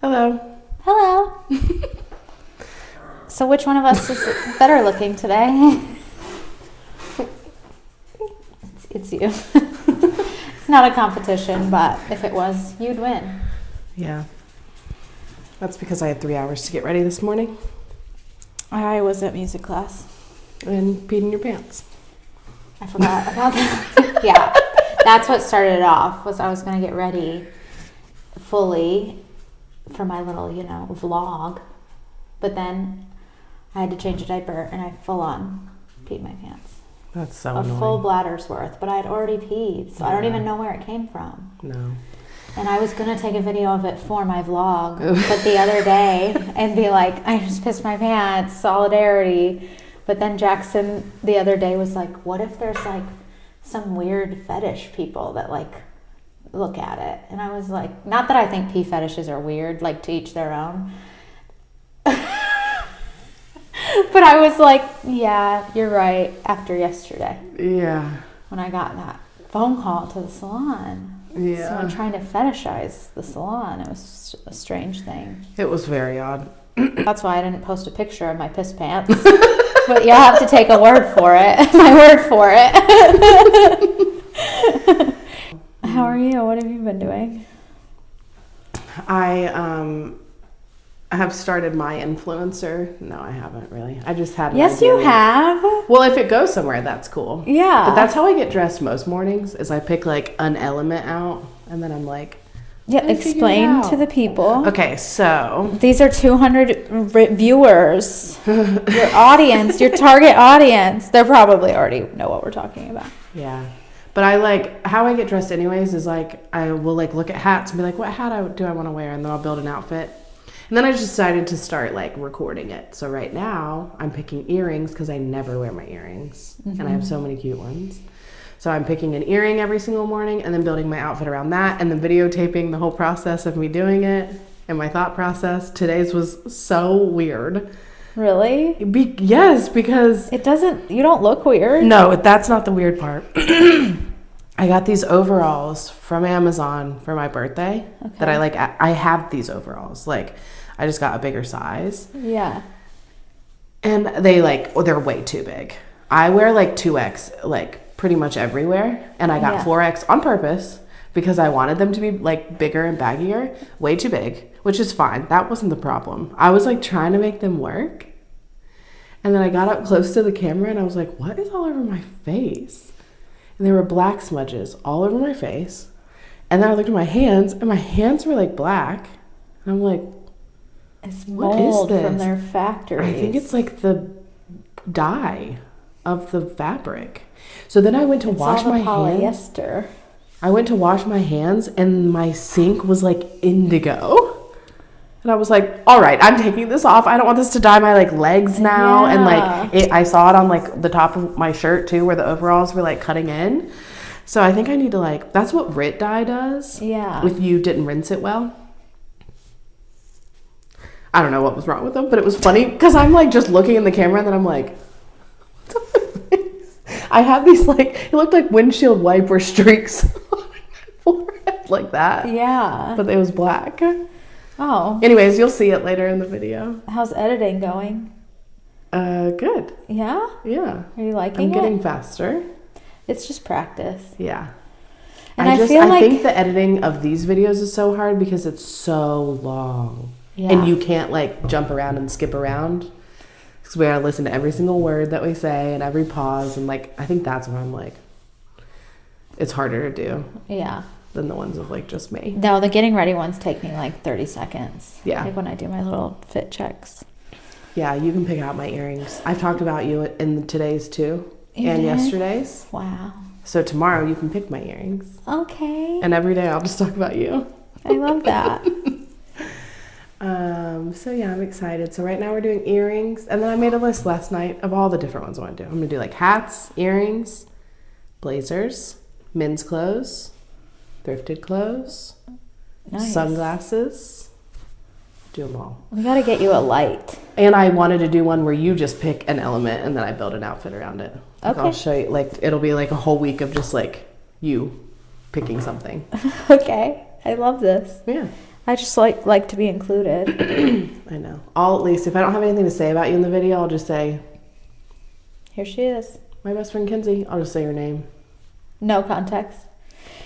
Hello. Hello. So which one of us is better looking today? It's you. It's not a competition, but if it was, you'd win. Yeah. That's because I had 3 hours to get ready this morning. I was at music class. And peed in your pants. I forgot about that. Yeah. That's what started it off, was I was going to get ready fully for my little, vlog. But then I had to change a diaper and I full on peed my pants. That's so A annoying. full bladder's worth, but I had already peed, so I don't even know where it came from. No. And I was going to take a video of it for my vlog, but the other day, and be like, I just pissed my pants, solidarity. But then Jackson the other day was like, what if there's like some weird fetish people that like look at it? And I was like, not that I think pee fetishes are weird, like to each their own. But I was like, yeah, you're right, after yesterday. Yeah. When I got that phone call to the salon. Yeah. So I'm trying to fetishize the salon. It was a strange thing. It was very odd. That's why I didn't post a picture of my piss pants. But you'll have to take a word for it. My word for it. How are you? What have you been doing? I have started my influencer. No, I haven't really. I just had. Yes, you have. Well, if it goes somewhere, that's cool. Yeah. But that's how I get dressed most mornings. Is I pick like an element out, and then I'm like. Yeah. Explain to the people. Okay, so these are 200 viewers. Your audience, your target audience. They probably already know what we're talking about. Yeah. But I like how I get dressed anyways is like I will like look at hats and be like, what hat do I want to wear? And then I'll build an outfit. And then I just decided to start like recording it. So right now I'm picking earrings because I never wear my earrings. Mm-hmm. And I have so many cute ones. So I'm picking an earring every single morning and then building my outfit around that and then videotaping the whole process of me doing it and my thought process. Today's was so weird. Really? Yes, because... You don't look weird. No, that's not the weird part. I got these overalls from Amazon for my birthday that I like. I have these overalls. Like, I just got a bigger size. Yeah. And they're way too big. I wear like 2X, like pretty much everywhere. And I got 4X on purpose because I wanted them to be like bigger and baggier. Way too big, which is fine. That wasn't the problem. I was like trying to make them work. And then I got up close to the camera and I was like, what is all over my face? And there were black smudges all over my face. And then I looked at my hands and my hands were like black. And I'm like, it's mold from their factories. I think it's like the dye of the fabric. So then I went to wash my hands. Polyester. I went to wash my hands and my sink was like indigo. And I was like, all right, I'm taking this off. I don't want this to dye my like legs now. Yeah. And like I saw it on like the top of my shirt too, where the overalls were like cutting in. So I think I need to like, that's what Rit dye does. Yeah. If you didn't rinse it well. I don't know what was wrong with them, but it was funny because I'm like just looking in the camera and then I'm like, I have these like, it looked like windshield wiper streaks on my forehead like that. Yeah. But it was black. Oh. Anyways, you'll see it later in the video. How's editing going? Good. Yeah? Yeah. Are you liking it? I'm getting faster. It's just practice. Yeah. And I think the editing of these videos is so hard because it's so long. Yeah. And you can't like jump around and skip around. Because we gotta listen to every single word that we say and every pause. And like, I think that's where I'm like, it's harder to do. Yeah. Than the ones of like just me. No, the getting ready ones take me like 30 seconds. Yeah. Like when I do my little fit checks. Yeah, you can pick out my earrings. I've talked about you in today's too. And yesterday's. Wow. So tomorrow you can pick my earrings. Okay. And every day I'll just talk about you. I love that. So yeah, I'm excited. So right now we're doing earrings. And then I made a list last night of all the different ones I want to do. I'm going to do like hats, earrings, blazers, men's clothes, thrifted clothes, sunglasses, do them all. We got to get you a light. And I wanted to do one where you just pick an element and then I build an outfit around it. Like Okay. I'll show you, like it'll be like a whole week of just like you picking something. Okay. I love this. Yeah. I just like to be included. I know. I'll at least, if I don't have anything to say about you in the video, I'll just say, here she is. My best friend Kenzie. I'll just say your name. No context.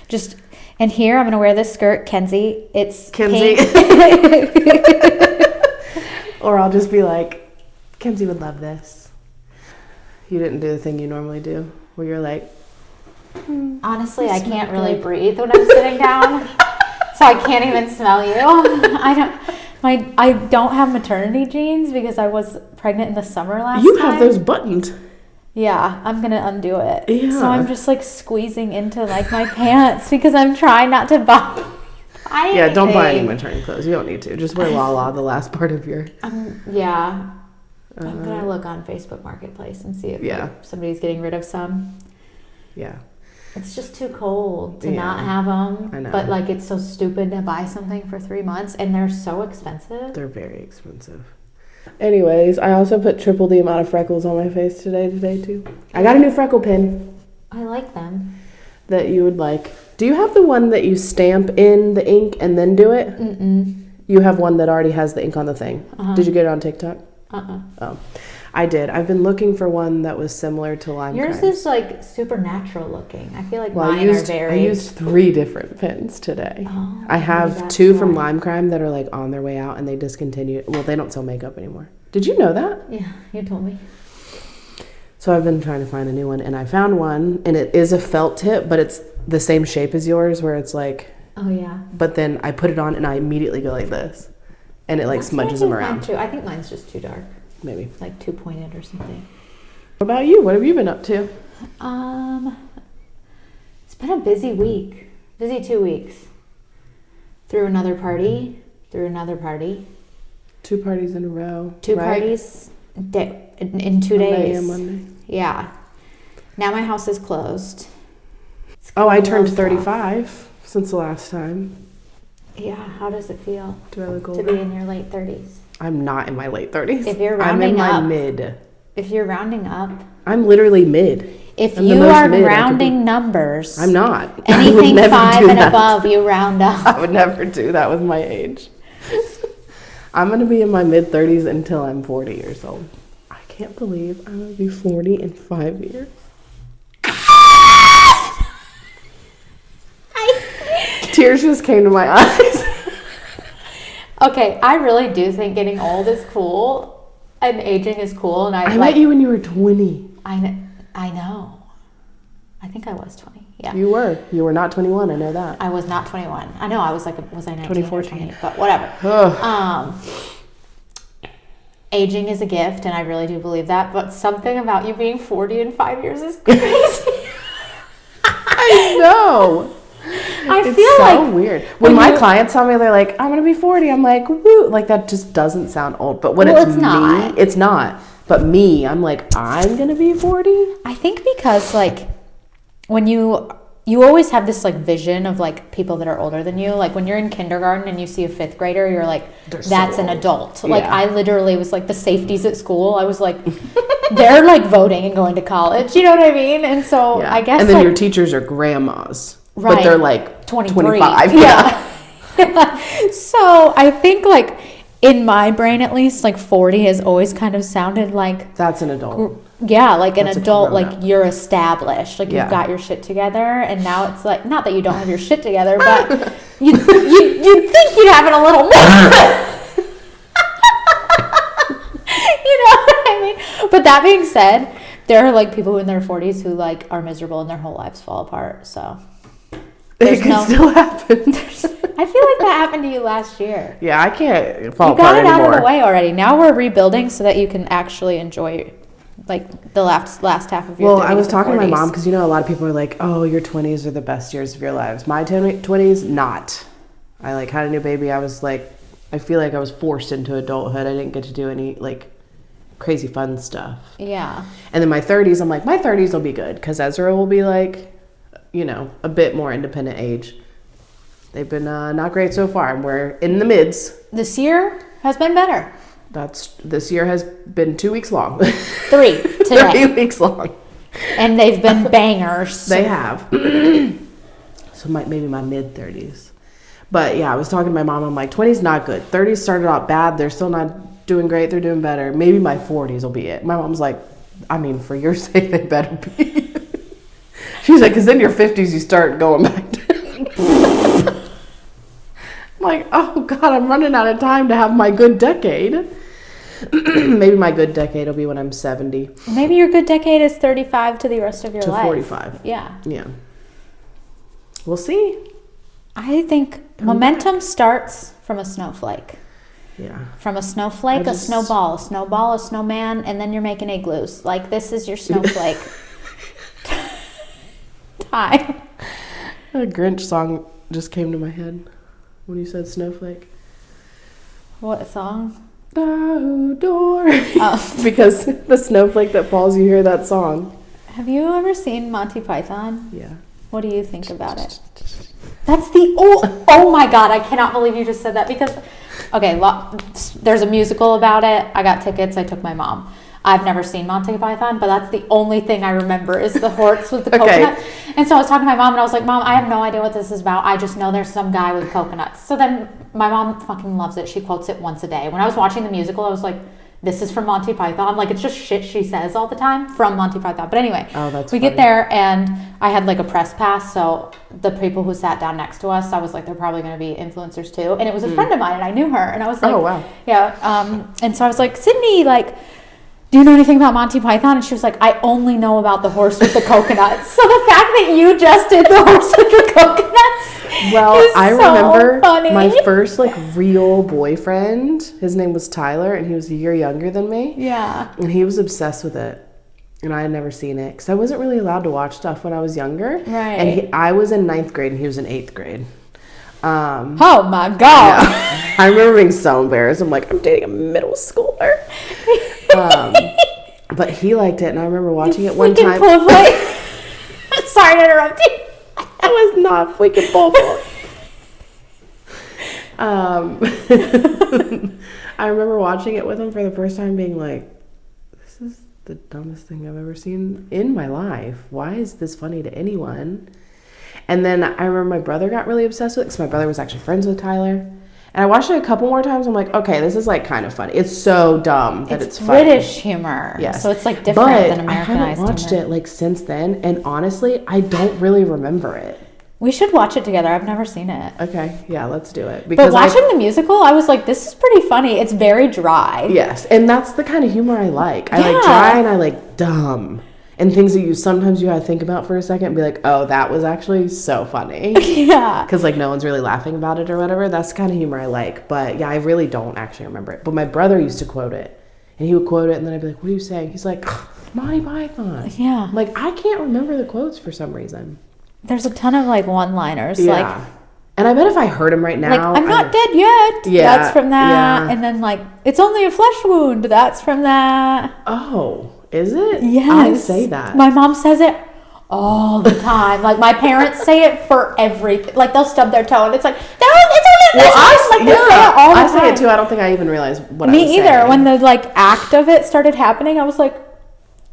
Just, and here I'm going to wear this skirt, Kenzie. It's Kenzie. Or I'll just be like, Kenzie would love this. You didn't do the thing you normally do, where you're like, honestly, I can't really breathe when I'm sitting down, so I can't even smell you. I don't have maternity jeans because I was pregnant in the summer last time. You have those buttoned. Yeah, I'm gonna undo it. Yeah. So I'm just like squeezing into like my pants because I'm trying not to buy. Yeah, don't buy any maternity clothes. You don't need to. Just wear Lala the last part of your. Yeah. I'm gonna look on Facebook Marketplace and see if like, somebody's getting rid of some. Yeah. It's just too cold to not have them. I know. But like, it's so stupid to buy something for 3 months, and they're so expensive. They're very expensive. Anyways, I also put triple the amount of freckles on my face today too. I got a new freckle pin. I like them. That you would like. Do you have the one that you stamp in the ink and then do it? Mm-mm. You have one that already has the ink on the thing. Did you get it on TikTok? Oh, I did. I've been looking for one that was similar to lime Yours crime. is like super natural looking. I feel like mine are very... I used 3 different pins today. Oh, I have 2 from Lime Crime that are like on their way out, and they discontinued. Well, they don't sell makeup anymore. Did you know that? Yeah, you told me. So I've been trying to find a new one, and I found one, and it is a felt tip, but it's the same shape as yours, where it's like... Oh, yeah. But then I put it on, and I immediately go like this, and it like smudges them around. Too. I think mine's just too dark. Maybe. Like too pointed or something. What about you? What have you been up to? It's been a busy week. Busy 2 weeks. Through another party. 2 parties in a row. 2 parties in 2 days. Monday. Yeah. Now my house is closed. I turned 35 since the last time. Yeah. How does it feel? Do I look older? To be in your late 30s? I'm not in my late 30s. If you're rounding up. I'm in my mid. If you're rounding up. I'm literally mid. If you are rounding numbers. I'm not. Anything 5 and above, you round up. I would never do that with my age. I'm going to be in my mid 30s until I'm 40 years old. I can't believe I'm going to be 40 in 5 years. Tears just came to my eyes. Okay, I really do think getting old is cool and aging is cool. And I met you when you were 20. I know. I think I was 20. Yeah. You were. You were not 21. I know that. I was not 21. I know. I was like, was I 19 or 20? 2014. But whatever. Aging is a gift, and I really do believe that. But something about you being 40 in 5 years is crazy. I know. It's feel so weird. When my clients tell me they're like, I'm gonna be 40, I'm like, woo, like that just doesn't sound old. But when it's me, it's not. But me, I'm like, I'm gonna be 40. I think because like when you always have this like vision of like people that are older than you. Like when you're in kindergarten and you see a 5th grader, you're like, that's an adult. Yeah. Like I literally was like the safeties at school. I was like, they're like voting and going to college. You know what I mean? And so I guess. And then your teachers are grandmas. Right. But they're like 25. Yeah. So I think like in my brain at least, like 40 has always kind of sounded like that's an adult. Yeah, like an adult, like you're established, like you've got your shit together. And now it's like, not that you don't have your shit together, but you'd think you'd have it a little more. You know what I mean? But that being said, there are like people in their 40s who like are miserable and their whole lives fall apart. So it can still happen. I feel like that happened to you last year. Yeah, I can't fall apart anymore. You got it out of the way already. Now we're rebuilding so that you can actually enjoy like the last half of your 30s. Well, I was talking to my 40s. mom because, you know, a lot of people are like, oh, your 20s are the best years of your lives. My 20s, not. I like had a new baby. I was like, I feel like I was forced into adulthood. I didn't get to do any like crazy fun stuff. Yeah. And then my 30s, I'm like, my 30s will be good because Ezra will be like, you know, a bit more independent age. They've been not great so far. And we're in the mids. This year has been better. This year has been 2 weeks long. 3 today. 3 weeks long. And they've been bangers. They have. So maybe my mid 30s. But yeah, I was talking to my mom. I'm like, 20s not good. 30s started out bad. They're still not doing great. They're doing better. Maybe my 40s will be it. My mom's like, I mean, for your sake, they better be. She's like, because in your 50s, you start going back to... I'm like, oh God, I'm running out of time to have my good decade. Maybe my good decade will be when I'm 70. Maybe your good decade is 35 to the rest of your life. To 45. Yeah. Yeah. We'll see. I think momentum starts from a snowflake. Yeah. From a snowflake, a snowball, a snowman, and then you're making igloos. Like, this is your snowflake time. A Grinch song just came to my head when you said snowflake. What song? Door. Oh. Because the snowflake that falls, you hear that song. Have you ever seen Monty Python? Yeah. What do you think about it? That's the oh my God, I cannot believe you just said that because okay, there's a musical about it. I got tickets. I took my mom. I've never seen Monty Python, but that's the only thing I remember is the horse with the coconut. And so I was talking to my mom and I was like, Mom, I have no idea what this is about. I just know there's some guy with coconuts. So then my mom fucking loves it. She quotes it once a day. When I was watching the musical, I was like, this is from Monty Python. Like, it's just shit she says all the time from Monty Python. But anyway, we get there and I had like a press pass. So the people who sat down next to us, I was like, they're probably going to be influencers too. And it was a friend of mine and I knew her. And I was like, oh, wow. Yeah. And so I was like, Sydney, like, do you know anything about Monty Python? And she was like, I only know about the horse with the coconuts. So the fact that you just did the horse with the coconuts I remember funny. My first like real boyfriend, his name was Tyler, and he was a year younger than me. Yeah. And he was obsessed with it. And I had never seen it because I wasn't really allowed to watch stuff when I was younger. Right. And I was in 9th grade and he was in 8th grade. Oh my God. Yeah. I remember being so embarrassed. I'm like, I'm dating a middle schooler. But he liked it, and I remember watching it one time. Sorry to interrupt you. I was not freaking bullboy. I remember watching it with him for the first time, being like, "This is the dumbest thing I've ever seen in my life. Why is this funny to anyone?" And then I remember my brother got really obsessed with it because my brother was actually friends with Tyler. And I watched it a couple more times. I'm like, okay, this is like kind of funny. It's so dumb that it's funny. British humor. Yes. So it's like different than Americanized humor. I haven't watched it like since then. And honestly, I don't really remember it. We should watch it together. I've never seen it. Okay. Yeah, let's do it. But watching the musical, I was like, this is pretty funny. It's very dry. Yes. And that's the kind of humor I like. I like dry and I like dumb. And things that sometimes you have to think about for a second and be like, oh, that was actually so funny. Yeah. Because like no one's really laughing about it or whatever. That's the kind of humor I like. But yeah, I really don't actually remember it. But my brother used to quote it. And he would quote it and then I'd be like, what are you saying? He's like, Monty Python. Yeah. I'm like, I can't remember the quotes for some reason. There's a ton of like one-liners. Yeah. Like, and I bet if I heard him right now. Like, I'm not dead yet. Yeah. That's from that. Yeah. And then like, it's only a flesh wound. That's from that. Oh. Is it? Yes. I say that. My mom says it all the time. Like my parents say it for everything. Like they'll stub their toe and it's like, no, it's only a I say it all the I time. say it too. I don't think I even realized what I was saying. Me either. When the like act of it started happening, I was like,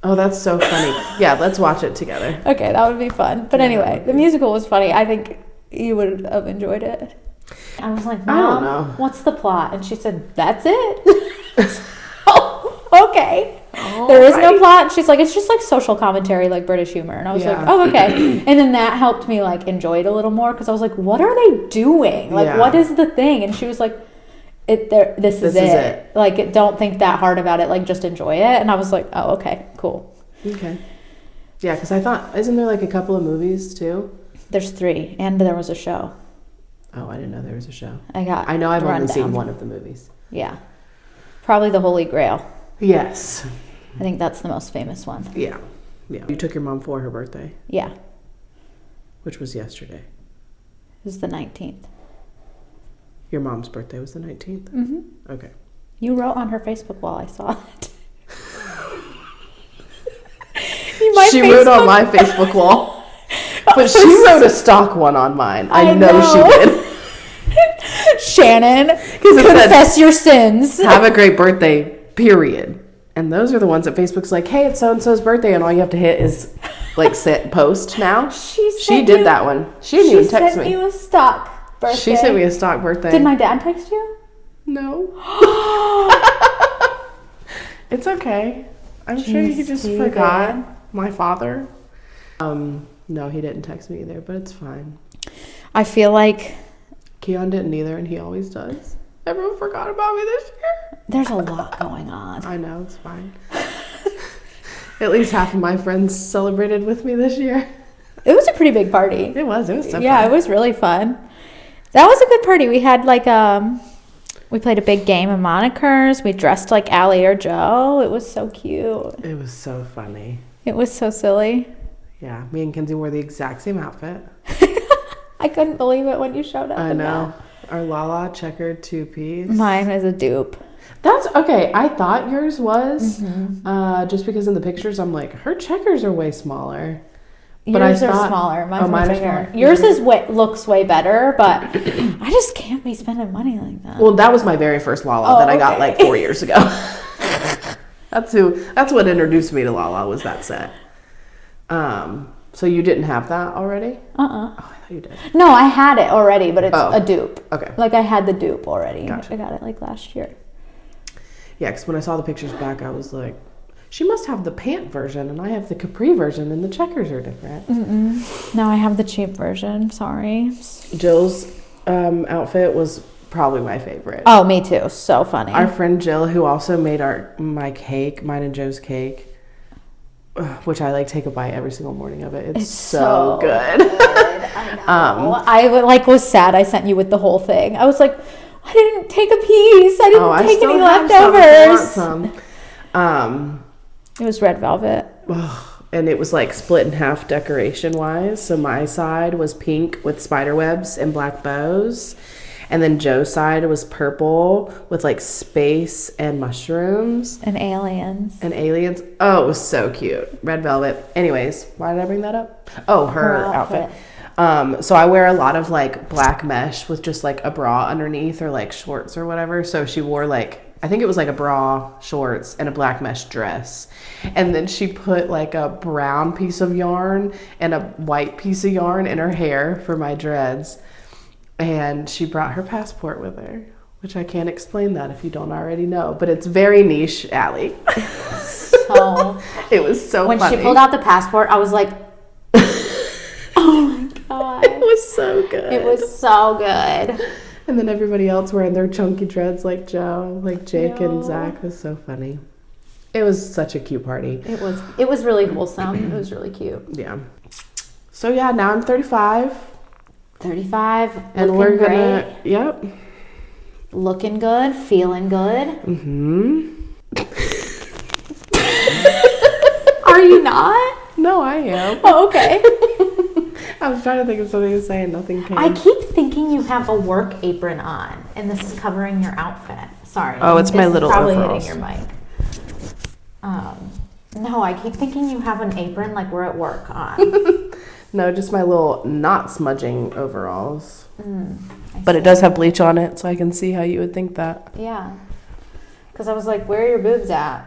oh, that's so funny. Yeah, let's watch it together. Okay, that would be fun. But anyway, the musical was funny. I think you would have enjoyed it. I was like, Mom, I don't know. What's the plot? And she said, that's it. Oh, okay. There is no plot. And she's like, it's just like social commentary, like British humor. And I was like, oh, okay. And then that helped me like enjoy it a little more because I was like, what are they doing? Like, what is the thing? And she was like, this is it. Like, don't think that hard about it. Like, just enjoy it. And I was like, oh, okay, cool. Okay. Yeah, because I thought, isn't there like a couple of movies too? There's 3, and there was a show. Oh, I didn't know there was a show. I know I've only seen one of the movies. Yeah. Probably The Holy Grail. Yes. I think that's the most famous one. Yeah. Yeah. You took your mom for her birthday? Yeah. Which was yesterday. It was the 19th. Your mom's birthday was the 19th? Mm-hmm. Okay. You wrote on her Facebook wall, I saw it. She wrote on my Facebook wall. But she wrote a stock one on mine. I know she did. Shannon, confess your sins. Have a great birthday, period. And those are the ones that Facebook's like, hey, it's so-and-so's birthday, and all you have to hit is like post now. She did that one. She didn't even text me. She sent you a stock birthday. She sent me a stock birthday. Did my dad text you? No. It's okay. I'm sure he just forgot. My father. No, he didn't text me either, but it's fine. I feel like Keon didn't either, and he always does. Everyone forgot about me this year. there's a lot going on. I know, it's fine. At least half of my friends celebrated with me this year. It was a pretty big party. It was so fun. Yeah, it was really fun. That was a good party. We had like we played a big game of monikers. We dressed like Allie or Joe. It was so cute. It was so funny. It was so silly. Yeah, me and Kenzie wore the exact same outfit. I couldn't believe it when you showed up. I know. Our Lala checkered 2-piece. Mine was a dupe. That's okay. I thought yours was just because in the pictures I'm like, her checkers are way smaller. But Yours are smaller. Mine's mine are bigger. smaller. Yours is looks way better, but I just can't be spending money like that. Well, that was my very first Lala that I got like 4 years ago. That's what introduced me to Lala, was that set. So you didn't have that already? Oh, I thought you did. No, I had it already, but it's a dupe. Okay. Like I had the dupe already. Gotcha. I got it like last year. Yeah, because when I saw the pictures back, I was like, she must have the pant version, and I have the capri version, and the checkers are different. No, I have the cheap version. Sorry. Jill's outfit was probably my favorite. Oh, me too. So funny. Our friend Jill, who also made mine and Joe's cake, which I like take a bite every single morning of it. It's so good. I know. I was sad I sent you with the whole thing. I was like, I didn't take a piece. I didn't take any leftovers. It was red velvet. And it was like split in half decoration wise. So my side was pink with spider webs and black bows. And then Joe's side was purple with like space and mushrooms. And aliens. Oh, it was so cute. Red velvet. Anyways, why did I bring that up? Oh, her outfit. So I wear a lot of like black mesh with just like a bra underneath or like shorts or whatever. So she wore like, I think it was like a bra, shorts, and a black mesh dress. And then she put like a brown piece of yarn and a white piece of yarn in her hair for my dreads. And she brought her passport with her, which I can't explain that if you don't already know. But it's very niche, Allie. So it was so funny. When she pulled out the passport, I was like, oh my God. It was so good. It was so good. And then everybody else wearing their chunky dreads like Joe, like Jake and Zach. It was so funny. It was such a cute party. It was really wholesome. It was really cute. Yeah. So yeah, now I'm 35. 35. And we're gonna, yep. Looking good, feeling good. Are you not? No, I am. Oh, okay. I was trying to think of something to say and nothing came. I keep thinking you have a work apron on, and this is covering your outfit. Sorry. Oh, it's my little probably overalls. hitting your mic. No, I keep thinking you have an apron like we're at work on. No, just my little not smudging overalls. But it does have bleach on it, so I can see how you would think that. Yeah. Because I was like, where are your boobs at?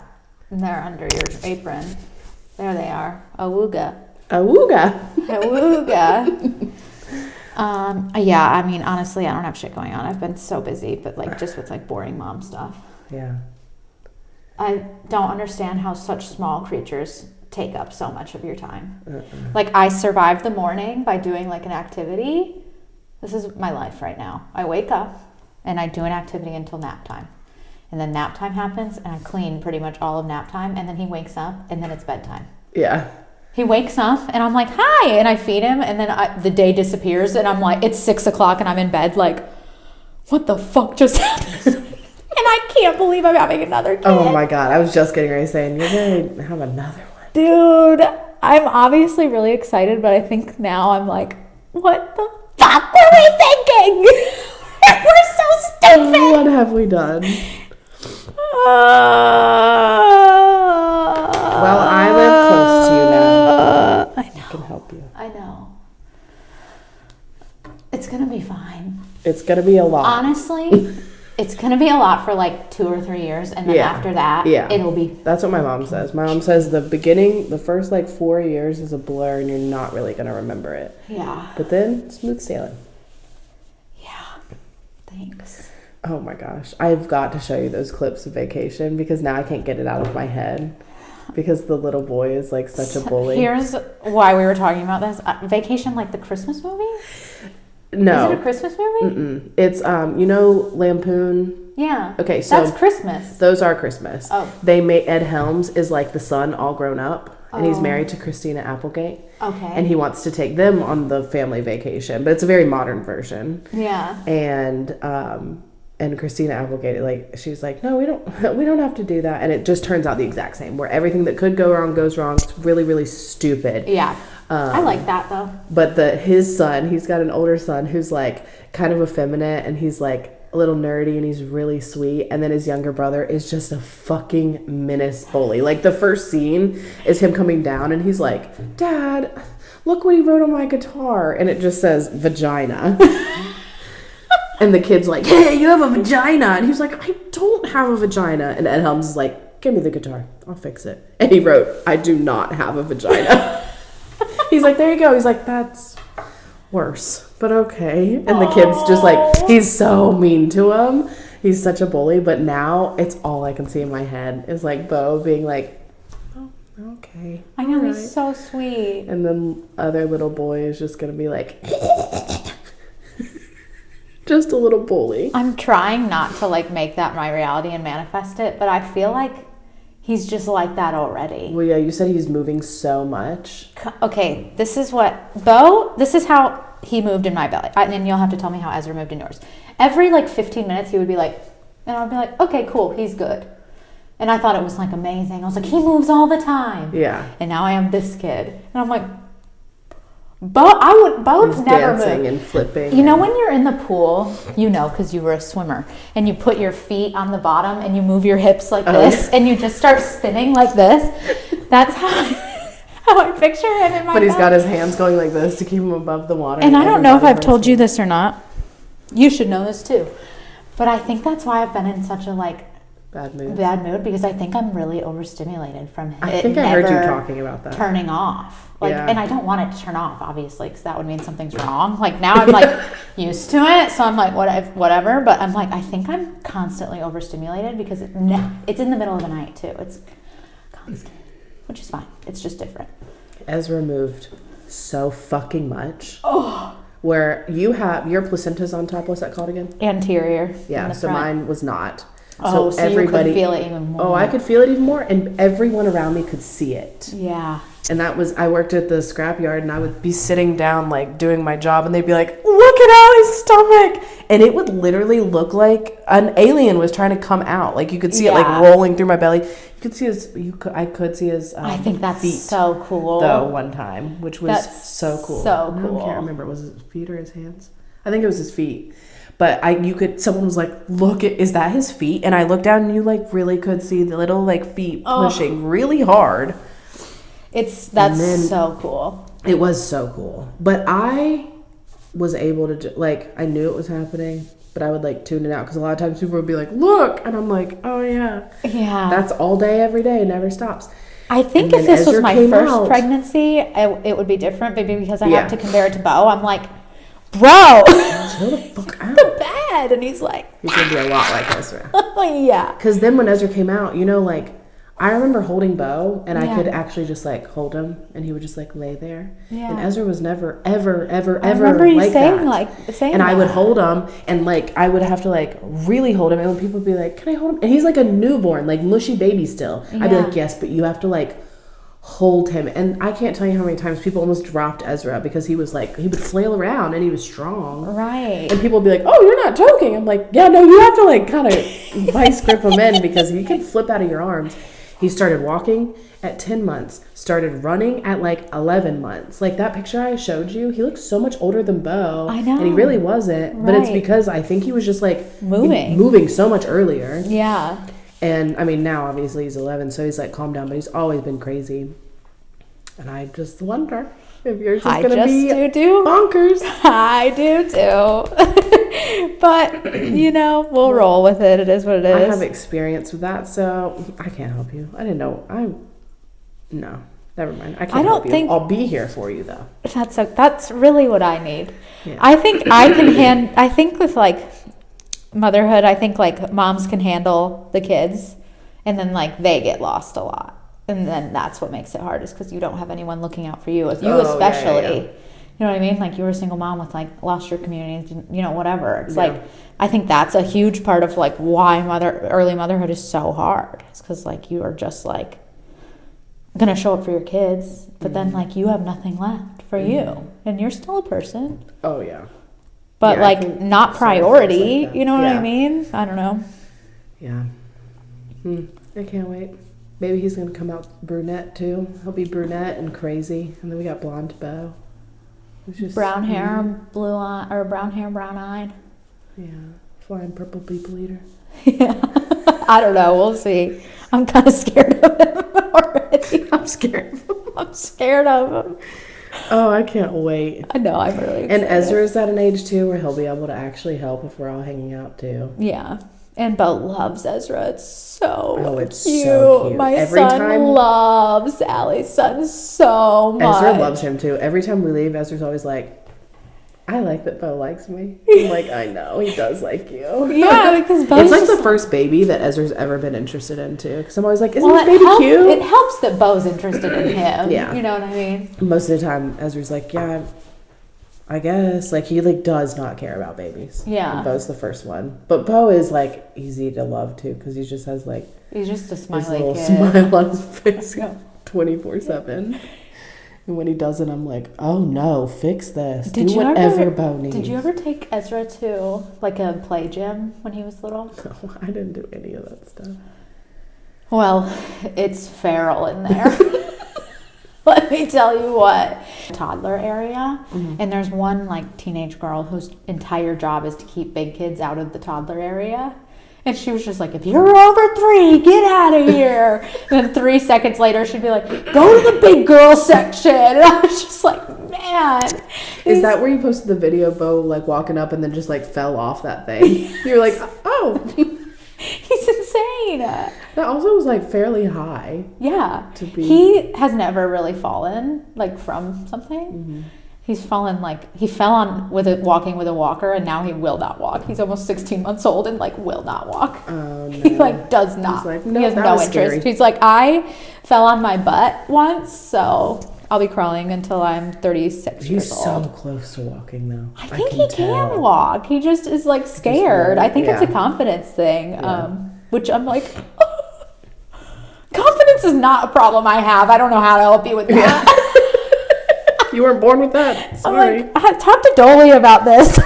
And they're under your apron. There they are. Awooga. Awooga. Awooga. Yeah, I mean, honestly, I don't have shit going on. I've been so busy, but like just with like boring mom stuff. Yeah. I don't understand how such small creatures take up so much of your time. Like I survive the morning by doing like an activity. This is my life right now. I wake up and I do an activity until nap time. And then nap time happens and I clean pretty much all of nap time, and then he wakes up and then it's bedtime. Yeah. He wakes up and I'm like, hi, and I feed him, and then the day disappears and I'm like, it's 6 o'clock and I'm in bed like, what the fuck just happened? And I can't believe I'm having another kid. Oh my God, I was just getting ready to say, you're going to have another one. Dude, I'm obviously really excited, but I think now I'm like, what the fuck were we thinking? We're so stupid. What have we done? Well, I live close to you now. I know. I can help you. I know. It's going to be fine. It's going to be a lot. Honestly, it's going to be a lot for like 2 or 3 years. And then after that, it'll be... That's what my mom says. My mom says the first like 4 years is a blur and you're not really going to remember it. Yeah. But then, smooth sailing. Yeah. Thanks. Oh my gosh. I've got to show you those clips of Vacation because now I can't get it out of my head because the little boy is like such a bully. Here's why we were talking about this. Vacation, like the Christmas movie? No. Is it a Christmas movie? Mm-mm. It's, you know, Lampoon. Yeah. Okay, so. That's Christmas. Those are Christmas. Oh. They made, Ed Helms is like the son all grown up. And he's married to Christina Applegate. Okay. And he wants to take them on the family vacation. But it's a very modern version. Yeah. And Christina Applegate, like, she's like, no, we don't have to do that. And it just turns out the exact same, where everything that could go wrong goes wrong. It's really, really stupid. Yeah. I like that, though. But his son, he's got an older son who's, like, kind of effeminate. And he's, like, a little nerdy. And he's really sweet. And then his younger brother is just a fucking menace bully. Like, the first scene is him coming down. And he's like, Dad, look what he wrote on my guitar. And it just says, vagina. And the kid's like, hey, you have a vagina. And he's like, I don't have a vagina. And Ed Helms is like, give me the guitar. I'll fix it. And he wrote, I do not have a vagina. He's like, there you go. He's like, that's worse, but okay. And the kid's just like, he's so mean to him. He's such a bully. But now it's all I can see in my head is like Bo being like, oh, okay. I know, he's so sweet. And then other little boy is just going to be like... Just a little bully. I'm trying not to like make that my reality and manifest it, but I feel like he's just like that already. Well, yeah, you said he's moving so much. Okay, this is how he moved in my belly. And then you'll have to tell me how Ezra moved in yours. Every like 15 minutes he would be like, and I'd be like, okay, cool, he's good. And I thought it was like amazing. I was like, he moves all the time. Yeah. And now I am this kid. And I'm like, Bo's never dancing moved. And flipping. You know when you're in the pool, you know, because you were a swimmer, and you put your feet on the bottom and you move your hips like this, and you just start spinning like this. That's how I picture him in my. But he's got his hands going like this to keep him above the water. And I don't know if I've told you this or not. You should know this too. But I think that's why I've been in such a like bad mood because I think I'm really overstimulated from him. I think I heard you talking about that. Turning off. Like, yeah. And I don't want it to turn off, obviously, because that would mean something's wrong. Like, now I'm, like, used to it, so I'm like, whatever. But I'm like, I think I'm constantly overstimulated because it's in the middle of the night, too. It's constant, which is fine. It's just different. Ezra moved so fucking much. Oh. Where you have, your placenta's on top, what's that called again? Anterior. Yeah, so mine was not. So everybody, you could feel it even more. Oh, I could feel it even more, and everyone around me could see it. Yeah. And I worked at the scrapyard, and I would be sitting down, like, doing my job, and they'd be like, look at Allie's stomach! And it would literally look like an alien was trying to come out. Like, you could see it, like, rolling through my belly. You could see I could see his I think that's feet, so cool. though, one time, which was so cool. So cool. I can't remember. Was it his feet or his hands? I think it was his feet. But someone was like, is that his feet? And I looked down, and you, like, really could see the little, like, feet pushing really hard. That's so cool. It was so cool. But I was able to, like, I knew it was happening, but I would, like, tune it out. Because a lot of times people would be like, look. And I'm like, oh, yeah. Yeah. That's all day, every day. It never stops. I think if this was my first pregnancy, it would be different. Maybe because I have to compare it to Bo. I'm like, bro. Chill the fuck out. The bed. And he's like. He's going to be a lot like Ezra. Yeah. Because then when Ezra came out, you know, like, I remember holding Bo, and I could actually just, like, hold him, and he would just, like, lay there. Yeah. And Ezra was never, ever, ever, ever like that. And I would hold him, and, like, I would have to, like, really hold him. And when people would be like, can I hold him? And he's, like, a newborn, like, mushy baby still. Yeah. I'd be like, yes, but you have to, like, hold him. And I can't tell you how many times people almost dropped Ezra because he was, like, he would flail around, and he was strong. Right. And people would be like, oh, you're not joking. I'm like, yeah, no, you have to, like, kind of vice grip him in because he can flip out of your arms. He started walking at 10 months, started running at like 11 months. Like that picture I showed you, he looks so much older than Bo. I know. And he really wasn't. Right. But it's because I think he was just like moving so much earlier. Yeah. And I mean, now obviously he's 11, so he's like calmed down, but he's always been crazy. And I just wonder if yours is going to be bonkers. I do too. But, you know, we'll roll with it. It is what it is. I have experience with that, so I can't help you. I didn't know. No, never mind. I can't help you. I'll be here for you, though. That's really what I need. Yeah. I think with like motherhood, I think like moms can handle the kids, and then like they get lost a lot, and then that's what makes it hard, is because you don't have anyone looking out for you, especially. Yeah. You know what I mean? Like, you were a single mom with like lost your community, you know, whatever. It's like, I think that's a huge part of like why early motherhood is so hard. It's because like you are just like gonna show up for your kids, but then like you have nothing left for you, and you're still a person. Oh yeah. But like not priority. Like, you know what I mean? I don't know. Yeah. I can't wait. Maybe he's gonna come out brunette too. He'll be brunette and crazy, and then we got blonde Beau. Brown hair, blue eye, or brown hair, brown eyed. Yeah, flying purple people eater. Yeah, I don't know. We'll see. I'm kind of scared of him already. I'm scared of him. I'm scared of him. Oh, I can't wait. I know. I'm really excited. And Ezra's at an age too where he'll be able to actually help if we're all hanging out too. Yeah. And Beau loves Ezra. It's so cute. So cute. My son loves Allie's son so much. Ezra loves him too. Every time we leave, Ezra's always like, I like that Beau likes me. I'm like, I know, he does like you. Yeah, because Beau's it's like the first baby that Ezra's ever been interested in too. Because I'm always like, isn't this baby cute? It helps that Beau's interested in him. Yeah. You know what I mean? Most of the time, Ezra's like, yeah, I guess. Like, he like does not care about babies. Yeah. And Beau's the first one. But Beau is like easy to love too, because he just has like, he's just a smiley his little kid. smile on his face 24/7. And when he doesn't, I'm like, oh no, fix this. Do whatever Beau needs. Did you ever take Ezra to like a play gym when he was little? No, I didn't do any of that stuff. Well, it's feral in there. Let me tell you what. Toddler area, and there's one like teenage girl whose entire job is to keep big kids out of the toddler area. And she was just like, if you're over 3, get out of here. And then 3 seconds later, she'd be like, go to the big girl section. And I was just like, man. Is that where you posted the video of Beau like walking up and then just like fell off that thing? You're like, oh. He's insane. That also was like fairly high. Yeah. He has never really fallen like from something. He's fallen he fell on walking with a walker, and now he will not walk. He's almost 16 months old and like will not walk. Oh, no. He like does not. Like, he has no interest. Scary. He's like, I fell on my butt once, so I'll be crawling until I'm 36 years old. He's so close to walking though. I think he can walk. He just is like scared. I think it's a confidence thing, which I'm like, confidence is not a problem I have. I don't know how to help you with that. You weren't born with that. Sorry. I'm like, I talked to Dolly about this.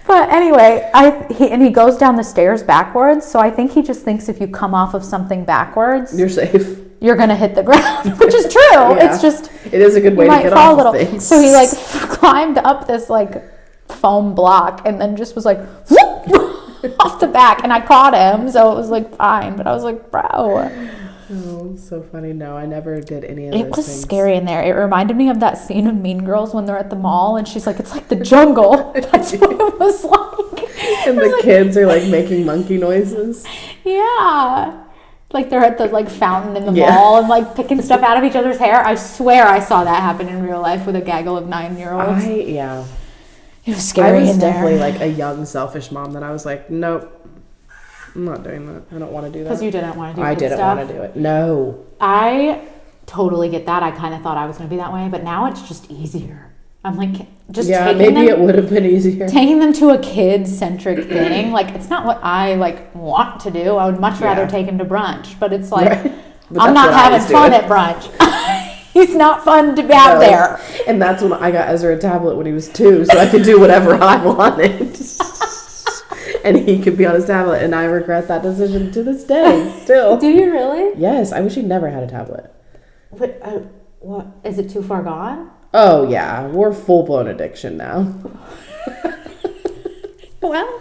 But anyway, he goes down the stairs backwards, so I think he just thinks if you come off of something backwards, you're safe. You're gonna hit the ground, which is true. It's just it is a good way to get off of things. So he like climbed up this like foam block and then just was like whoop, off the back, and I caught him, so it was like fine. But I was like, bro. Oh, so funny. No, I never did any of those things. It was scary in there. It reminded me of that scene of Mean Girls when they're at the mall and she's like, it's like the jungle. That's what it was like. And the kids are like making monkey noises. Yeah. Like they're at the like fountain in the mall and like picking stuff out of each other's hair. I swear I saw that happen in real life with a gaggle of 9-year-olds. It was scary in there. I was definitely like a young, selfish mom that I was like, nope. I'm not doing that. I don't want to do that. Because you didn't want to do I didn't want to do it. No. I totally get that. I kind of thought I was going to be that way, but now it's just easier. I'm like, just maybe it would have been easier. Taking them to a kid-centric thing, like, it's not what I, like, want to do. I would much rather take him to brunch, but it's like, I'm not having fun at brunch. He's not fun to have there. And that's when I got Ezra a tablet when he was 2, so I could do whatever I wanted. And he could be on his tablet, and I regret that decision to this day, still. Do you really? Yes, I wish he never had a tablet. But, what, is it too far gone? Oh, yeah, we're full-blown addiction now. Well.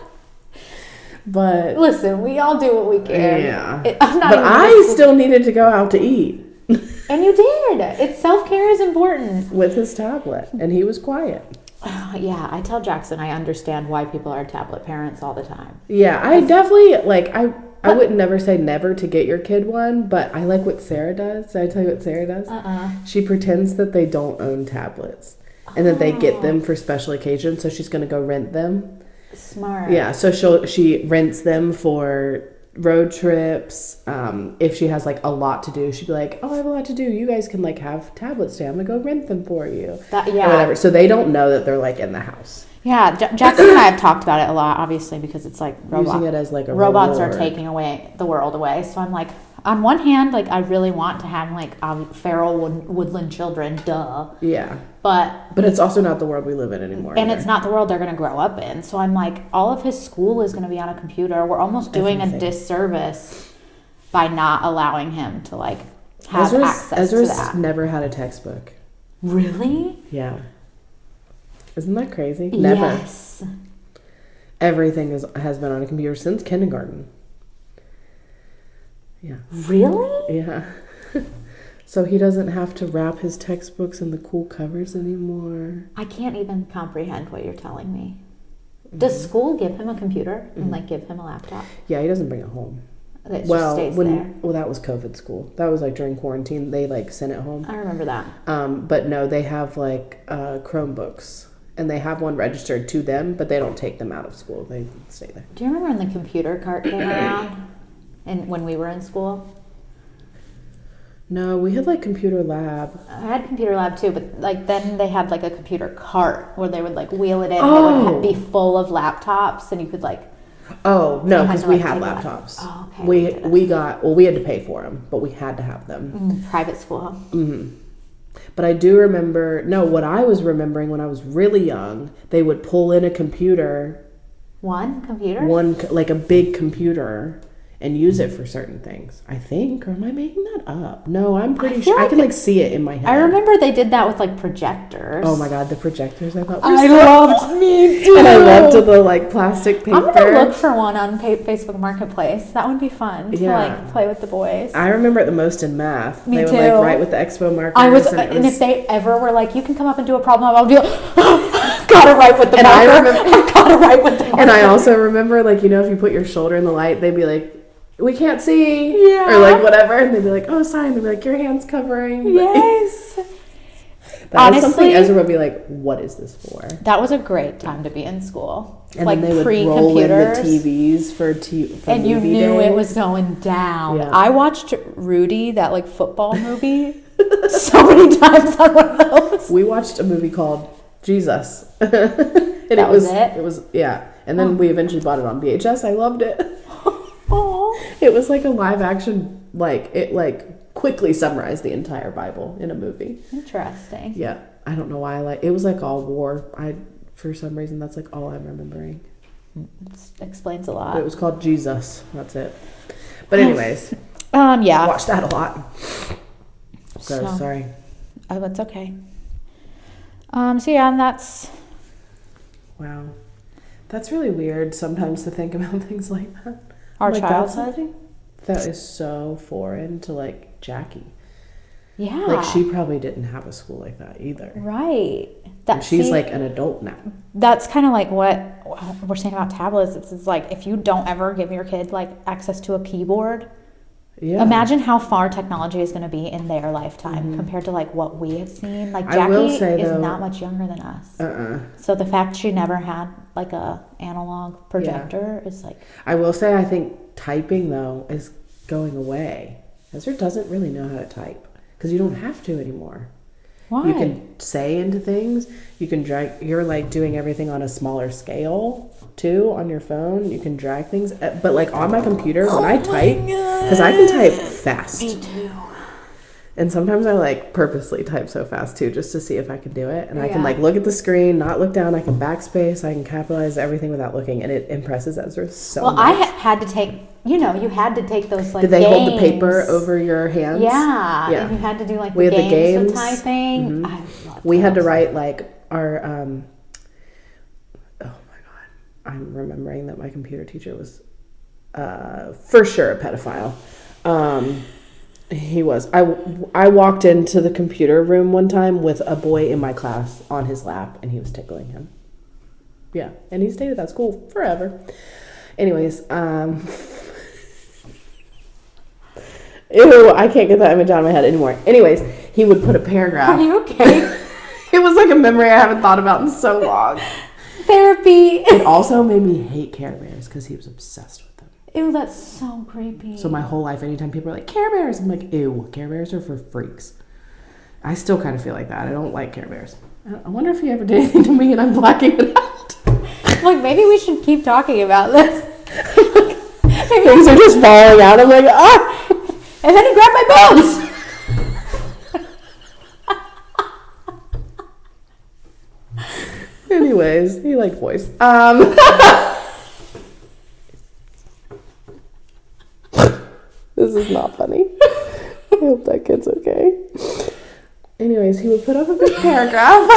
But. Listen, we all do what we can. Yeah. But I still needed to go out to eat. And you did. Self-care is important. With his tablet, and he was quiet. Yeah, I tell Jackson I understand why people are tablet parents all the time. Yeah, I definitely, like, I would never say never to get your kid one, but I like what Sarah does. Did I tell you what Sarah does? She pretends that they don't own tablets. and then they get them for special occasions. So she's going to go rent them. Smart. Yeah, so she rents them for road trips. If she has like a lot to do, she'd be like, oh, I have a lot to do. You guys can like have tablets today. I'm going to go rent them for you. Or whatever. So they don't know that they're like in the house. Yeah, Jackson and I have talked about it a lot, obviously, because it's like using it as like a robots reward. Are taking away the world away. So I'm like, on one hand, like I really want to have like feral woodland children, duh. Yeah. But it's also not the world we live in anymore. And it's not the world they're going to grow up in. So I'm like, all of his school is going to be on a computer. We're almost doing a disservice by not allowing him to like have access to that. Ezra's never had a textbook. Really? Yeah. Isn't that crazy? Never. Yes. Everything has been on a computer since kindergarten. Yeah. Really? Yeah. So he doesn't have to wrap his textbooks in the cool covers anymore. I can't even comprehend what you're telling me. Does school give him a computer and like give him a laptop? Yeah, he doesn't bring it home. It just stays there. Well, that was COVID school. That was like during quarantine. They like sent it home. I remember that. But no, they have like Chromebooks. And they have one registered to them, but they don't take them out of school. They stay there. Do you remember when the computer cart came around? And when we were in school? No, we had like computer lab. I had computer lab too, but like then they had like a computer cart where they would like wheel it in. Oh. It would be full of laptops, and you could like. Oh no, because we had laptops. Oh, okay. We had to pay for them, but we had to have them. Private school. Mm-hmm. But I do remember. No, what I was remembering when I was really young, they would pull in a computer. One computer. One like a big computer. And use it for certain things, I think. Or am I making that up? No, I'm pretty sure. I can like see it in my head. I remember they did that with like projectors. Oh my god, the projectors I thought were I loved me too. And I loved the like plastic paper. I'm gonna look for one on Facebook Marketplace. That would be fun to like play with the boys. I remember it the most in math. Me they too. would like write with the expo markers. And if they ever were like, you can come up and do a problem, I'll be like, gotta write with the marker. I gotta write with the marker. And I also remember like, if you put your shoulder in the light, they'd be like, we can't see, or like whatever, and they'd be like, oh, sorry, and they'd be like, your hand's covering. Yes. Honestly, was something Ezra would be like, what is this for? That was a great time to be in school. And like then they would roll in the TVs for and you knew it was going down. Yeah. I watched Rudy, that like football movie, so many times on one of those. We watched a movie called Jesus. And it was yeah. And then we eventually bought it on VHS. I loved it. It was like a live action, like it like quickly summarized the entire Bible in a movie. Interesting. Yeah, I don't know why it was like all war. For some reason that's like all I'm remembering. It explains a lot. But it was called Jesus. That's it. But anyways, yeah, I watched that a lot. So sorry. Oh, that's okay. So yeah, and that's. Wow, that's really weird sometimes to think about things like that. Our childhood? That is so foreign to like Jackie. Yeah. Like she probably didn't have a school like that either. Right. And she's like an adult now. That's kind of like what we're saying about tablets. It's like if you don't ever give your kid like access to a keyboard, imagine how far technology is going to be in their lifetime compared to like what we have seen. Like Jackie is not much younger than us. So the fact she never had like a analog projector is like. I will say I think typing though is going away. Ezra doesn't really know how to type because you don't have to anymore. Why? You can say into things. You can drag. You're like doing everything on a smaller scale too on your phone. You can drag things, but like on my computer when I type, because I can type fast. Me too. And sometimes I like purposely type so fast too, just to see if I can do it. And I can like look at the screen, not look down. I can backspace. I can capitalize everything without looking, and it impresses Ezra so much. Well, I had to take. You had to take those like. Did they games. hold the paper over your hands? Yeah. And you had to do like we the had games of typing. Mm-hmm. We had to write like our. Oh my god! I'm remembering that my computer teacher was, for sure a pedophile. He was. I walked into the computer room one time with a boy in my class on his lap, and he was tickling him. Yeah, and he stayed at that school forever. Anyways, ew, I can't get that image out of my head anymore. Anyways, he would put a paragraph. Are you okay? It was like a memory I haven't thought about in so long. Therapy. It also made me hate Care Bears because he was obsessed with them. Ew, that's so creepy. So my whole life, anytime people are like, Care Bears, I'm like, ew, Care Bears are for freaks. I still kind of feel like that. I don't like Care Bears. I wonder if he ever did anything to me and I'm blacking it out. Like, maybe we should keep talking about this. Things are just falling out. I'm like, ah! And then he grabbed my bones! Anyways, he liked boys. This is not funny. I hope that kid's okay. Anyways, he would put up a big paragraph.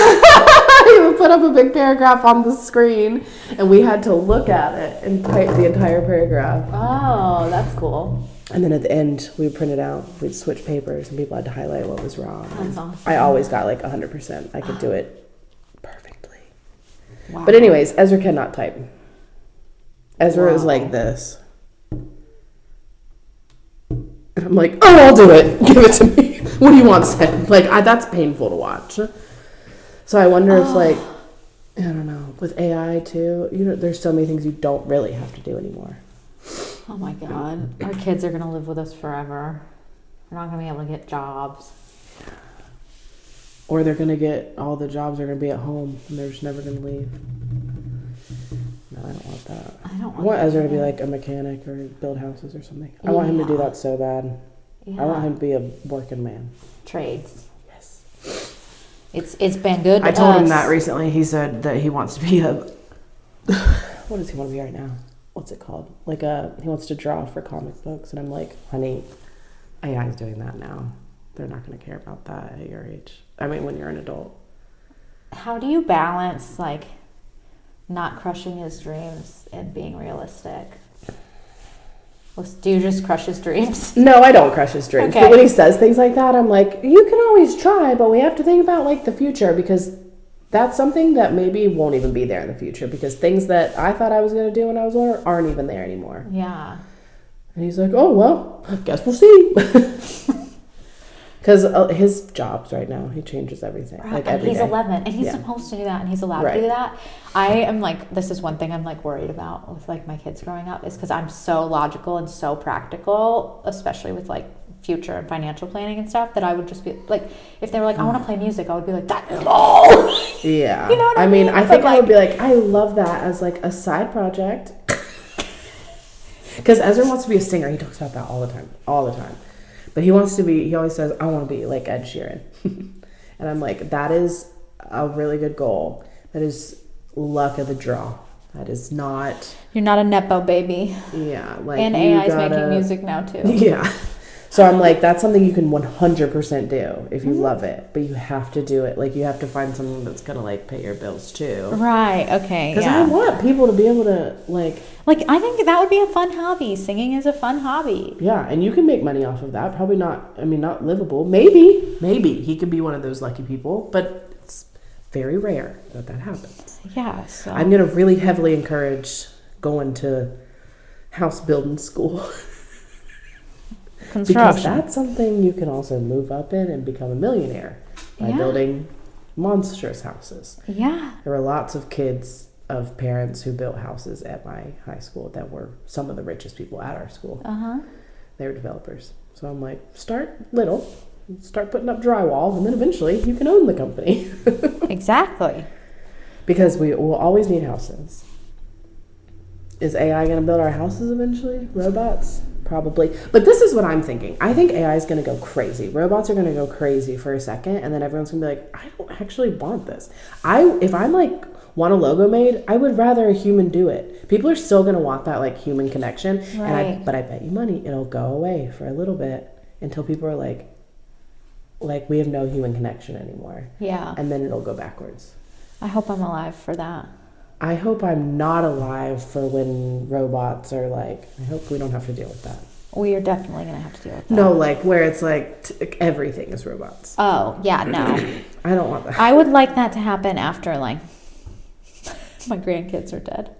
He would put up a big paragraph on the screen, and we had to look at it and type the entire paragraph. Oh, that's cool. And then at the end, we would print it out. We'd switch papers, and people had to highlight what was wrong. That's awesome. I always got like 100%. I could do it perfectly. Wow. But anyways, Ezra cannot type. Ezra is like this. And I'm like, oh, I'll do it. Give it to me. What do you want said? Like, that's painful to watch. So I wonder if, like, I don't know, with AI too, there's so many things you don't really have to do anymore. Oh my God. Our kids are going to live with us forever. We're not going to be able to get jobs. Or they're going to get, all the jobs are going to be at home and they're just never going to leave. No, I don't want that. I want Ezra to be like a mechanic or build houses or something. I want him to do that so bad. Yeah. I want him to be a working man. Trades. Yes. It's been good to I told him that recently. He said that he wants to be a... What does he want to be right now? What's it called? Like he wants to draw for comic books. And I'm like, honey, AI is doing that now. They're not going to care about that at your age. I mean, when you're an adult. How do you balance, like, not crushing his dreams and being realistic? Do you just crush his dreams? No, I don't crush his dreams. Okay. But when he says things like that, I'm like, you can always try, but we have to think about, like, the future, because that's something that maybe won't even be there in the future, because things that I thought I was going to do when I was older aren't even there anymore. Yeah. And he's like, oh, well, I guess we'll see. Because his jobs right now, he changes everything. Right. Like and every he's day. 11, and he's supposed to do that, and he's allowed to do that. I am like, this is one thing I'm like worried about with like my kids growing up, is because I'm so logical and so practical, especially with like future and financial planning and stuff, that I would just be like, if they were like, I want to play music, I would be like, that is all. Yeah. You know what I mean? I think I would be like, I love that as like a side project. Because Ezra wants to be a singer. He talks about that all the time. But he always says, I want to be like Ed Sheeran. And I'm like, that is a really good goal. That is luck of the draw. That is not... You're not a Nepo baby. Yeah. Like, and AI is making music now, too. Yeah. So I'm like, that's something you can 100% do if you love it. But you have to do it. Like, you have to find someone that's going to, like, pay your bills, too. Right. Okay. Because I want people to be able to, like... Like, I think that would be a fun hobby. Singing is a fun hobby. Yeah, and you can make money off of that. Probably not, not livable. Maybe he could be one of those lucky people, but it's very rare that happens. Yeah, so... I'm going to really heavily encourage going to house building school. Because that's something you can also move up in and become a millionaire by building monstrous houses. Yeah. There were lots of kids of parents who built houses at my high school that were some of the richest people at our school. Uh-huh. They were developers. So I'm like, start little, start putting up drywall, and then eventually you can own the company. Exactly. Because we will always need houses. Is AI going to build our houses eventually? Robots? Probably. But this is what I'm thinking. I think AI is going to go crazy. Robots are going to go crazy for a second, and then everyone's going to be like, I don't actually want this. If I'm like, want a logo made, I would rather a human do it. People are still going to want that like human connection. Right. But I bet you money it'll go away for a little bit until people are like we have no human connection anymore. Yeah. And then it'll go backwards. I hope I'm alive for that. I hope I'm not alive for when robots are like, I hope we don't have to deal with that. We are definitely going to have to deal with that. No, like where it's like everything is robots. Oh, yeah, no. I don't want that. I would like that to happen after like my grandkids are dead.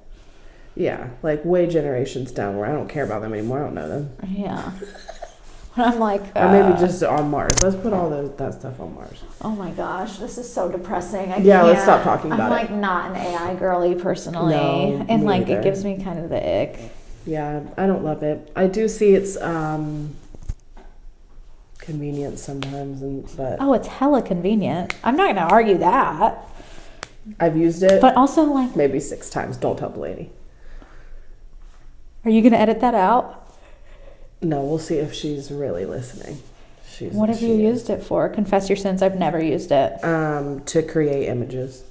Yeah, like way generations down where I don't care about them anymore. I don't know them. Yeah. I'm like, or maybe just on Mars. Let's put all that stuff on Mars. Oh my gosh, this is so depressing. Let's stop talking about it. I'm like not an AI girly personally, No, and me like either. it gives me kind of the ick. Yeah, I don't love it. I do see its convenience sometimes, but it's hella convenient. I'm not gonna argue that. I've used it, but also like maybe 6 times. Don't tell Delaney. Are you gonna edit that out? No, we'll see if she's really listening. What have you used it for? Confess your sins. I've never used it. To create images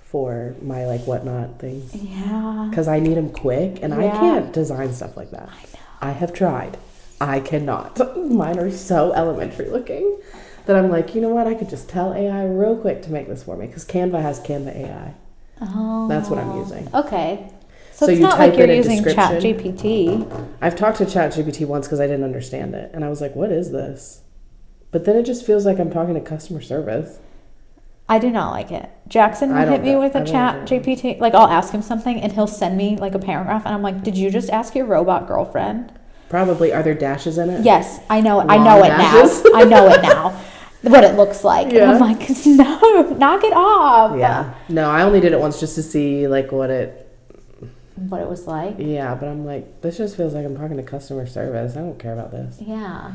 for my like whatnot things. Yeah. Because I need them quick, and I can't design stuff like that. I know. I have tried. I cannot. Mine are so elementary looking that I'm like, you know what? I could just tell AI real quick to make this for me. Because Canva has Canva AI. Oh. That's what I'm using. Okay. So it's you not like type you're in a using description. ChatGPT. I've talked to ChatGPT once because I didn't understand it. And I was like, what is this? But then it just feels like I'm talking to customer service. I do not like it. Jackson will hit me with a ChatGPT. Like, I'll ask him something, and he'll send me, like, a paragraph. And I'm like, did you just ask your robot girlfriend? Probably. Are there dashes in it? Yes. I know it. Long I know dashes. it now. I know it now. What it looks like. Yeah. And I'm like, no, knock it off. Yeah. No, I only did it once just to see, like, what it was like. Yeah, but I'm like, this just feels like I'm talking to customer service. I don't care about this. Yeah.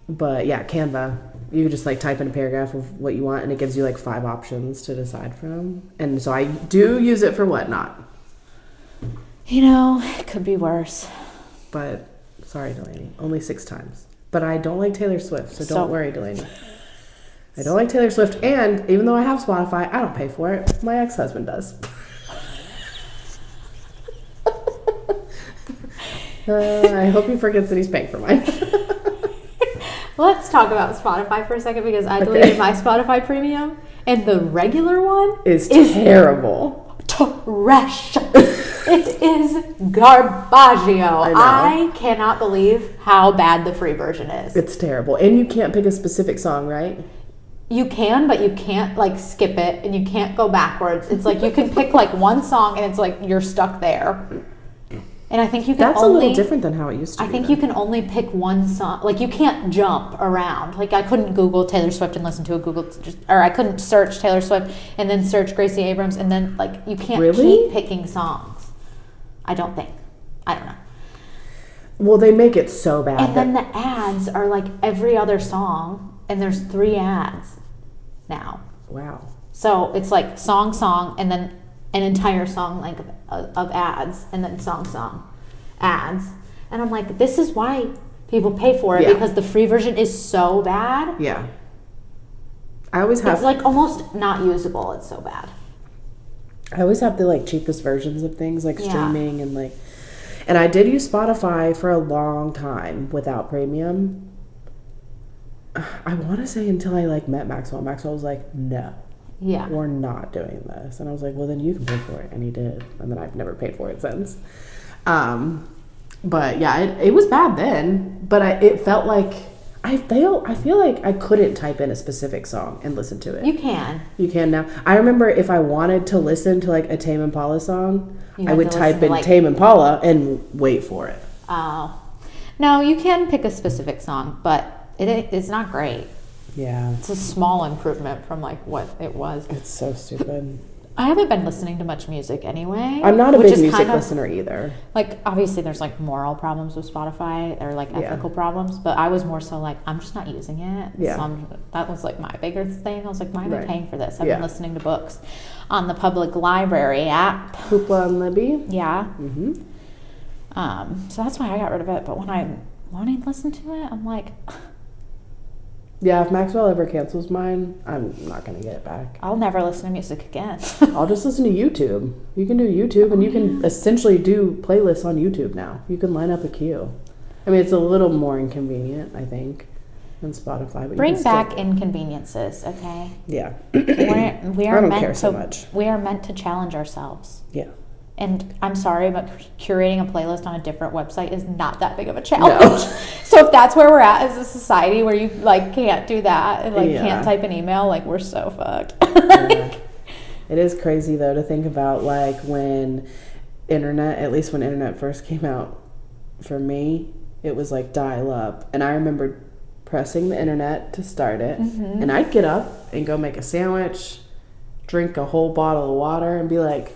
But yeah, Canva, you just like type in a paragraph of what you want, and it gives you like 5 options to decide from. And so I do use it for whatnot. You know, it could be worse. But sorry, Delaney, only 6 times. But I don't like Taylor Swift, so don't worry, Delaney. I don't like Taylor Swift, and even though I have Spotify, I don't pay for it. My ex-husband does. I hope he forgets that he's paying for mine. Let's talk about Spotify for a second, because I deleted my Spotify premium, and the regular one is terrible. Trash. It is garbaggio. I cannot believe how bad the free version is. It's terrible. And you can't pick a specific song, right? You can, but you can't like skip it, and you can't go backwards. It's like you can pick like one song, and it's like you're stuck there. And I think you can That's a little different than how it used to be. I think you can only pick one song. Like, you can't jump around. Like, I couldn't Google Taylor Swift and listen to or I couldn't search Taylor Swift and then search Gracie Abrams, and then, like, you can't keep picking songs. I don't think. I don't know. Well, they make it so bad. And then the ads are, like, every other song, and there's 3 ads now. Wow. So, it's, like, song, and then an entire song length of ads, and then song ads. And I'm like, this is why people pay for it, because the free version is so bad. Yeah. I always have... It's like almost not usable. It's so bad. I always have the like cheapest versions of things, like streaming and like... And I did use Spotify for a long time without premium. I want to say until I like met Maxwell. Maxwell was like, no. Yeah. We're not doing this. And I was like, well, then you can pay for it. And he did. And then I've never paid for it since. But yeah, it was bad then. But it felt like I feel like I couldn't type in a specific song and listen to it. You can. You can now. I remember if I wanted to listen to like a Tame Impala song, I would type in Tame Impala and wait for it. Oh. No, you can pick a specific song, but it's not great. Yeah. It's a small improvement from like what it was. It's so stupid. I haven't been listening to much music anyway. I'm not a big music listener either. Like, obviously there's like moral problems with Spotify, or like ethical problems, but I was more so like, I'm just not using it. Yeah. So that was like my bigger thing. I was like, why am I paying for this? I've been listening to books on the public library app. Hoopla and Libby? Yeah. Mm-hmm. So that's why I got rid of it. But when I'm wanting to listen to it, I'm like... Yeah, if Maxwell ever cancels mine, I'm not going to get it back. I'll never listen to music again. I'll just listen to YouTube. You can do YouTube, and you can essentially do playlists on YouTube now. You can line up a queue. I mean, it's a little more inconvenient, I think, than Spotify. But Bring back inconveniences, okay? Yeah. We are I don't meant care to, so much. We are meant to challenge ourselves. Yeah. And I'm sorry, but curating a playlist on a different website is not that big of a challenge. No. So if that's where we're at as a society, where you like can't do that and like can't type an email, like we're so fucked. Yeah. It is crazy though to think about like when internet, at least when internet first came out for me, it was like dial up. And I remember pressing the internet to start it. And I'd get up and go make a sandwich, drink a whole bottle of water, and be like,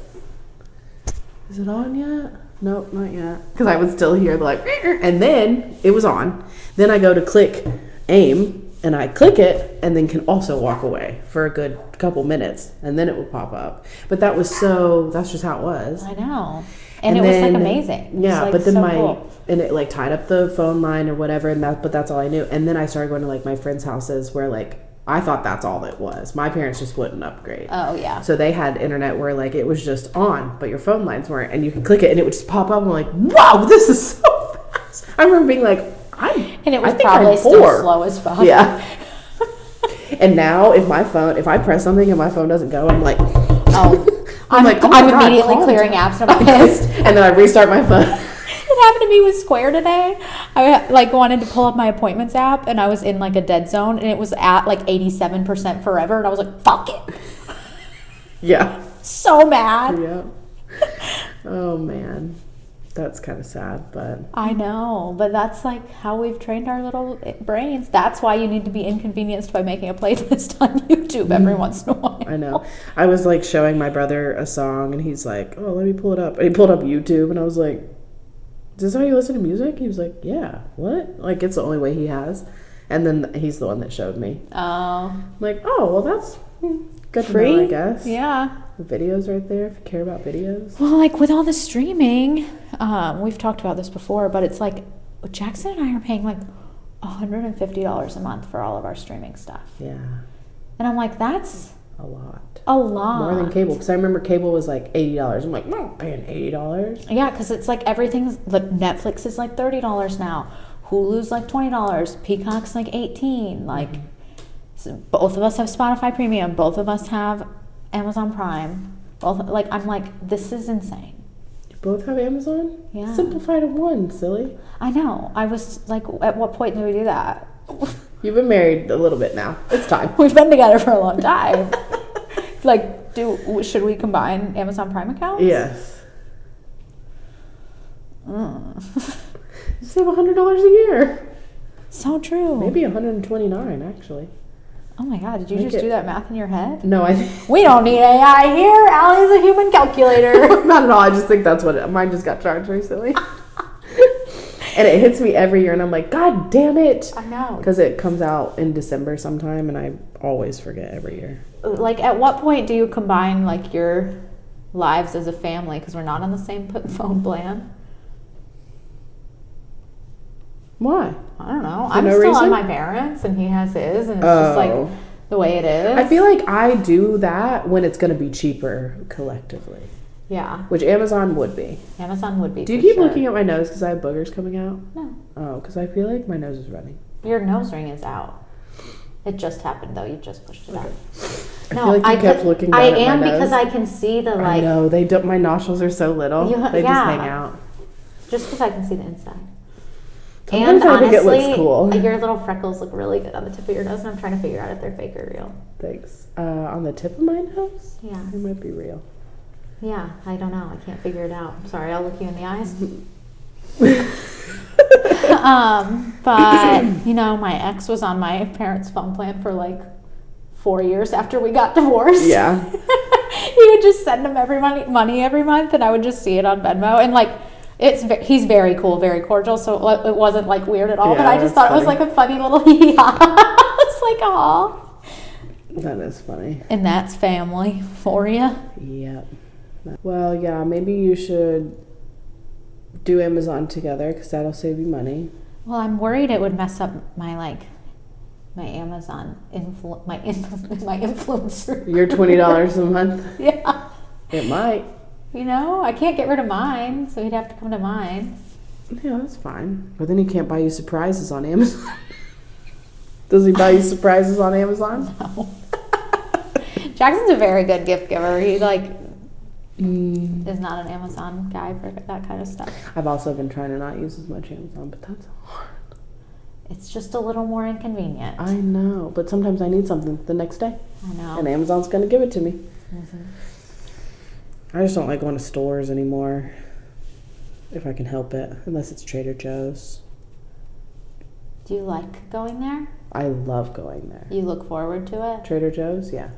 is it on yet? Nope, not yet. Because I would still hear the like, and then it was on. Then I go to click aim, and I click it, and then can also walk away for a good couple minutes, and then it would pop up. But that's just how it was. I know. And it was like amazing. Yeah, like, but then so cool. and it like tied up the phone line or whatever, but that's all I knew. And then I started going to like my friends' houses where like I thought that's all it was. My parents just wouldn't upgrade. Oh yeah. So they had internet where like it was just on, but your phone lines weren't, and you could click it and it would just pop up. I'm like, wow, this is so fast. I remember being like, and it was probably still slow as fuck. Yeah. And now if I press something and my phone doesn't go, I'm like, oh. I'm immediately clearing apps and I'm pissed. And then I restart my phone. It happened to me with Square today. I like wanted to pull up my appointments app and I was in like a dead zone and it was at like 87% forever and I was like, fuck it. Yeah. So mad. Yeah. Oh man. That's kind of sad, but I know, but that's like how we've trained our little brains. That's why you need to be inconvenienced by making a playlist on YouTube every once in a while. I know. I was like showing my brother a song and he's like, oh, let me pull it up. And he pulled up YouTube and I was like, is this how you listen to music? He was like, yeah. What? Like it's the only way he has. And then he's the one that showed me. Oh. I'm like, oh, well that's good free, to know, I guess. Yeah. The videos right there if you care about videos. Well, like with all the streaming, we've talked about this before, but it's like Jackson and I are paying like $150 a month for all of our streaming stuff. Yeah. And I'm like, that's a lot. A lot. More than cable. Because I remember cable was like $80. I'm like, no, I'm paying $80. Yeah, because it's like everything's, like Netflix is like $30 now. Hulu's like $20. Peacock's like $18. Like, so both of us have Spotify Premium. Both of us have Amazon Prime. Both, like, I'm like, this is insane. You both have Amazon? Yeah. Simplify to one, silly. I know. I was like, at what point do we do that? You've been married a little bit now. It's time. We've been together for a long time. Like, should we combine Amazon Prime accounts? Yes. You save $100 a year. So true. Maybe $129 actually. Oh my God! Did you just do that math in your head? No, we don't need AI here. Allie's a human calculator. Not at all. I just think that's what mine just got charged recently. And it hits me every year, and I'm like, God damn it! I know. Because it comes out in December sometime, and I always forget every year. Like, at what point do you combine like your lives as a family? Because we're not on the same phone plan. Why? I don't know. For I'm no still reason? on my parents, and he has his, and it's just like the way it is. I feel like I do that when it's going to be cheaper collectively. Yeah. Which Amazon would be. Amazon would be. Do you keep looking at my nose because I have boogers coming out? No. Oh, because I feel like my nose is running. Your nose ring is out. It just happened though. You just pushed it out. I feel like you kept looking down at my nose. because I can see the like. I know they don't. My nostrils are so little. They just hang out. Just because I can see the inside. Sometimes and I think honestly, it looks cool. Your little freckles look really good on the tip of your nose, and I'm trying to figure out if they're fake or real. Thanks. On the tip of my nose? Yeah. It might be real. Yeah, I don't know. I can't figure it out. I'm sorry. I'll look you in the eyes. But you know, my ex was on my parents' phone plan for like 4 years after we got divorced. Yeah. He would just send him money every month, and I would just see it on Venmo, and like. He's very cool, very cordial, so it wasn't like weird at all. Yeah, but I just thought it was like a funny little It's like, aw. That is funny. And that's family for you. Yep. Well, yeah, maybe you should do Amazon together because that'll save you money. Well, I'm worried it would mess up my Amazon my influencer. Your $20 a month. Yeah. It might. You know, I can't get rid of mine, so he'd have to come to mine. Yeah, that's fine. But then he can't buy you surprises on Amazon. Does he buy you surprises on Amazon? No. Jackson's a very good gift giver. He, is not an Amazon guy for that kind of stuff. I've also been trying to not use as much Amazon, but that's hard. It's just a little more inconvenient. I know, but sometimes I need something the next day. I know. And Amazon's going to give it to me. Mm-hmm. I just don't like going to stores anymore, if I can help it, unless it's Trader Joe's. Do you like going there? I love going there. You look forward to it? Trader Joe's, yeah.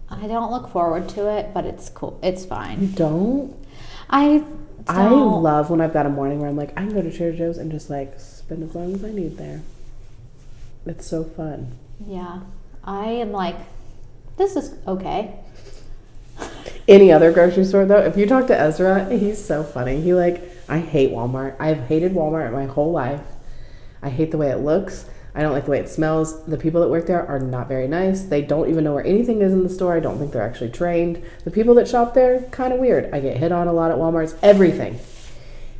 I don't look forward to it, but it's cool. It's fine. You don't? I love when I've got a morning where I'm like, I can go to Trader Joe's and just like spend as long as I need there. It's so fun. Yeah. I am like, this is okay. Any other grocery store though, if you talk to Ezra, he's so funny. I hate Walmart. I've hated Walmart my whole life. I hate the way it looks. I don't like the way it smells. The people that work there are not very nice. They don't even know where anything is in the store. I don't think they're actually trained. The people that shop there, kind of weird. I get hit on a lot at Walmart. It's everything.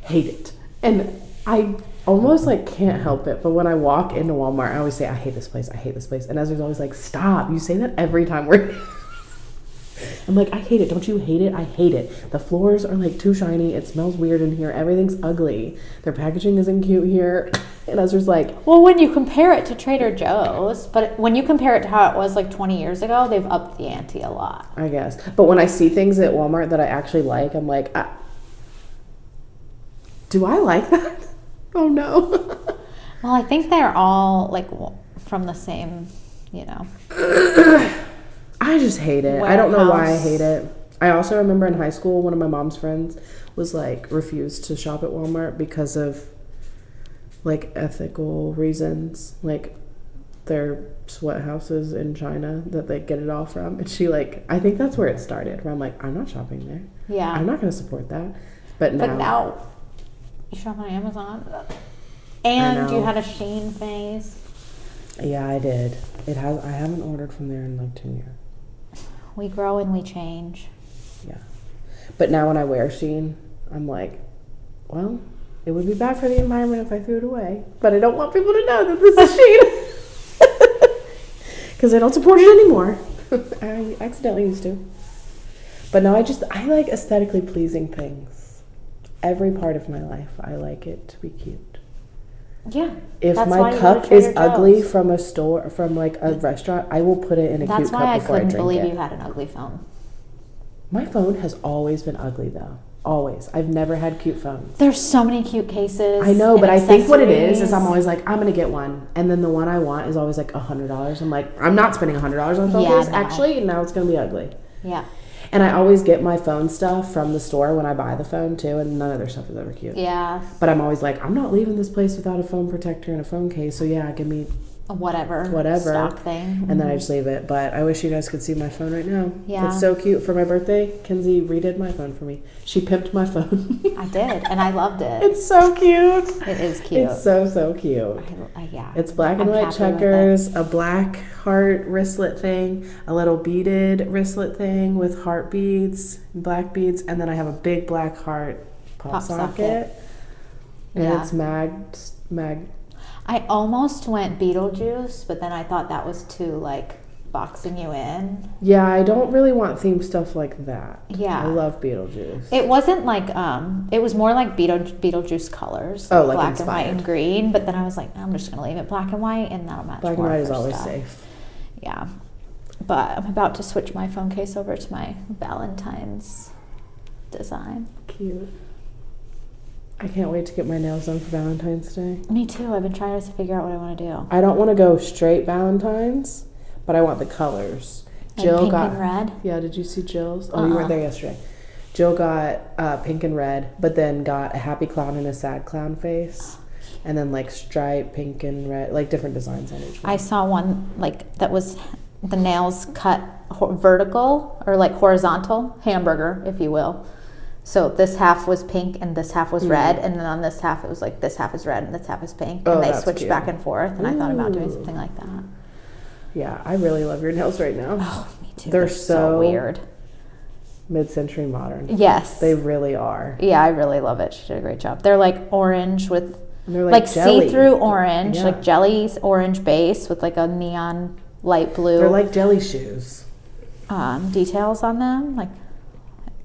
Hate it. And I almost like can't help it. But when I walk into Walmart, I always say, I hate this place. I hate this place. And Ezra's always like, stop. You say that every time we're I'm like, I hate it. Don't you hate it? I hate it. The floors are like too shiny. It smells weird in here. Everything's ugly. Their packaging isn't cute here. And Ezra's like, well, when you compare it to Trader Joe's, but when you compare it to how it was like 20 years ago, they've upped the ante a lot. I guess. But when I see things at Walmart that I actually like, I'm like, do I like that? Oh no. Well, I think they're all like from the same, I just hate it. warehouse. I don't know why I hate it. I also remember in high school, one of my mom's friends was like refused to shop at Walmart because of like ethical reasons, like their sweat houses in China that they get it all from. And she I think that's where it started, where I'm like, I'm not shopping there. Yeah. I'm not going to support that. But now you shop on Amazon. And you had a Shein phase. Yeah, I did. I haven't ordered from there in like 2 years. We grow and we change. Yeah. But now when I wear Shein, I'm like, well, it would be bad for the environment if I threw it away. But I don't want people to know that this is Shein. Because I don't support it anymore. I accidentally used to. But no, I like aesthetically pleasing things. Every part of my life, I like it to be cute. Yeah. If my cup is ugly from a store, from like a restaurant, I will put it in a cute cup before I drink it. That's why I couldn't believe you had an ugly phone. My phone has always been ugly though. Always. I've never had cute phones. There's so many cute cases. I know, but I think what it is I'm always like, I'm going to get one. And then the one I want is always like $100. I'm like, I'm not spending $100 on a phone case. No. Actually, now it's going to be ugly. Yeah. And I always get my phone stuff from the store when I buy the phone too, and none of their stuff is ever cute. Yeah. But I'm always like, I'm not leaving this place without a phone protector and a phone case, so yeah, give me whatever stock thing. And then I just leave it. But I wish you guys could see my phone right now. Yeah. It's so cute. For my birthday, Kenzie redid my phone for me. She pimped my phone. I did, and I loved it. It's so cute. It is cute. It's so cute. Yeah. It's black and white checkers, a black heart wristlet thing, a little beaded wristlet thing with heart beads, black beads, and then I have a big black heart pop socket. And it's mag. I almost went Beetlejuice, but then I thought that was too like boxing you in. Yeah, I don't really want themed stuff like that. Yeah. I love Beetlejuice. It wasn't like it was more like Beetlejuice colors. Oh, like black inspired. and white and green. But then I was like, I'm just gonna leave it black and white, and that'll match. Black and white is always safe. Yeah, but I'm about to switch my phone case over to my Valentine's design. Cute. I can't wait to get my nails done for Valentine's Day. Me too. I've been trying to figure out what I want to do. I don't want to go straight Valentine's, but I want the colors. Like Jill got and red. Yeah, did you see Jill's? Oh, you weren't there yesterday. Jill got pink and red, but then got a happy clown and a sad clown face, and then like stripe, pink and red, like different designs on each one. I saw one like that was the nails cut vertical or like horizontal, hamburger, if you will. So this half was pink and this half was red, and then on this half it was like this half is red and this half is pink, and they switched cute. Back and forth. And I thought about doing something like that. Yeah, I really love your nails right now. Oh, me too. They're so weird. Mid-century modern. Yes, they really are. Yeah, I really love it. She did a great job. They're like orange with like see-through orange, like jelly's orange base with like a neon light blue. They're like jelly shoes. Details on them, like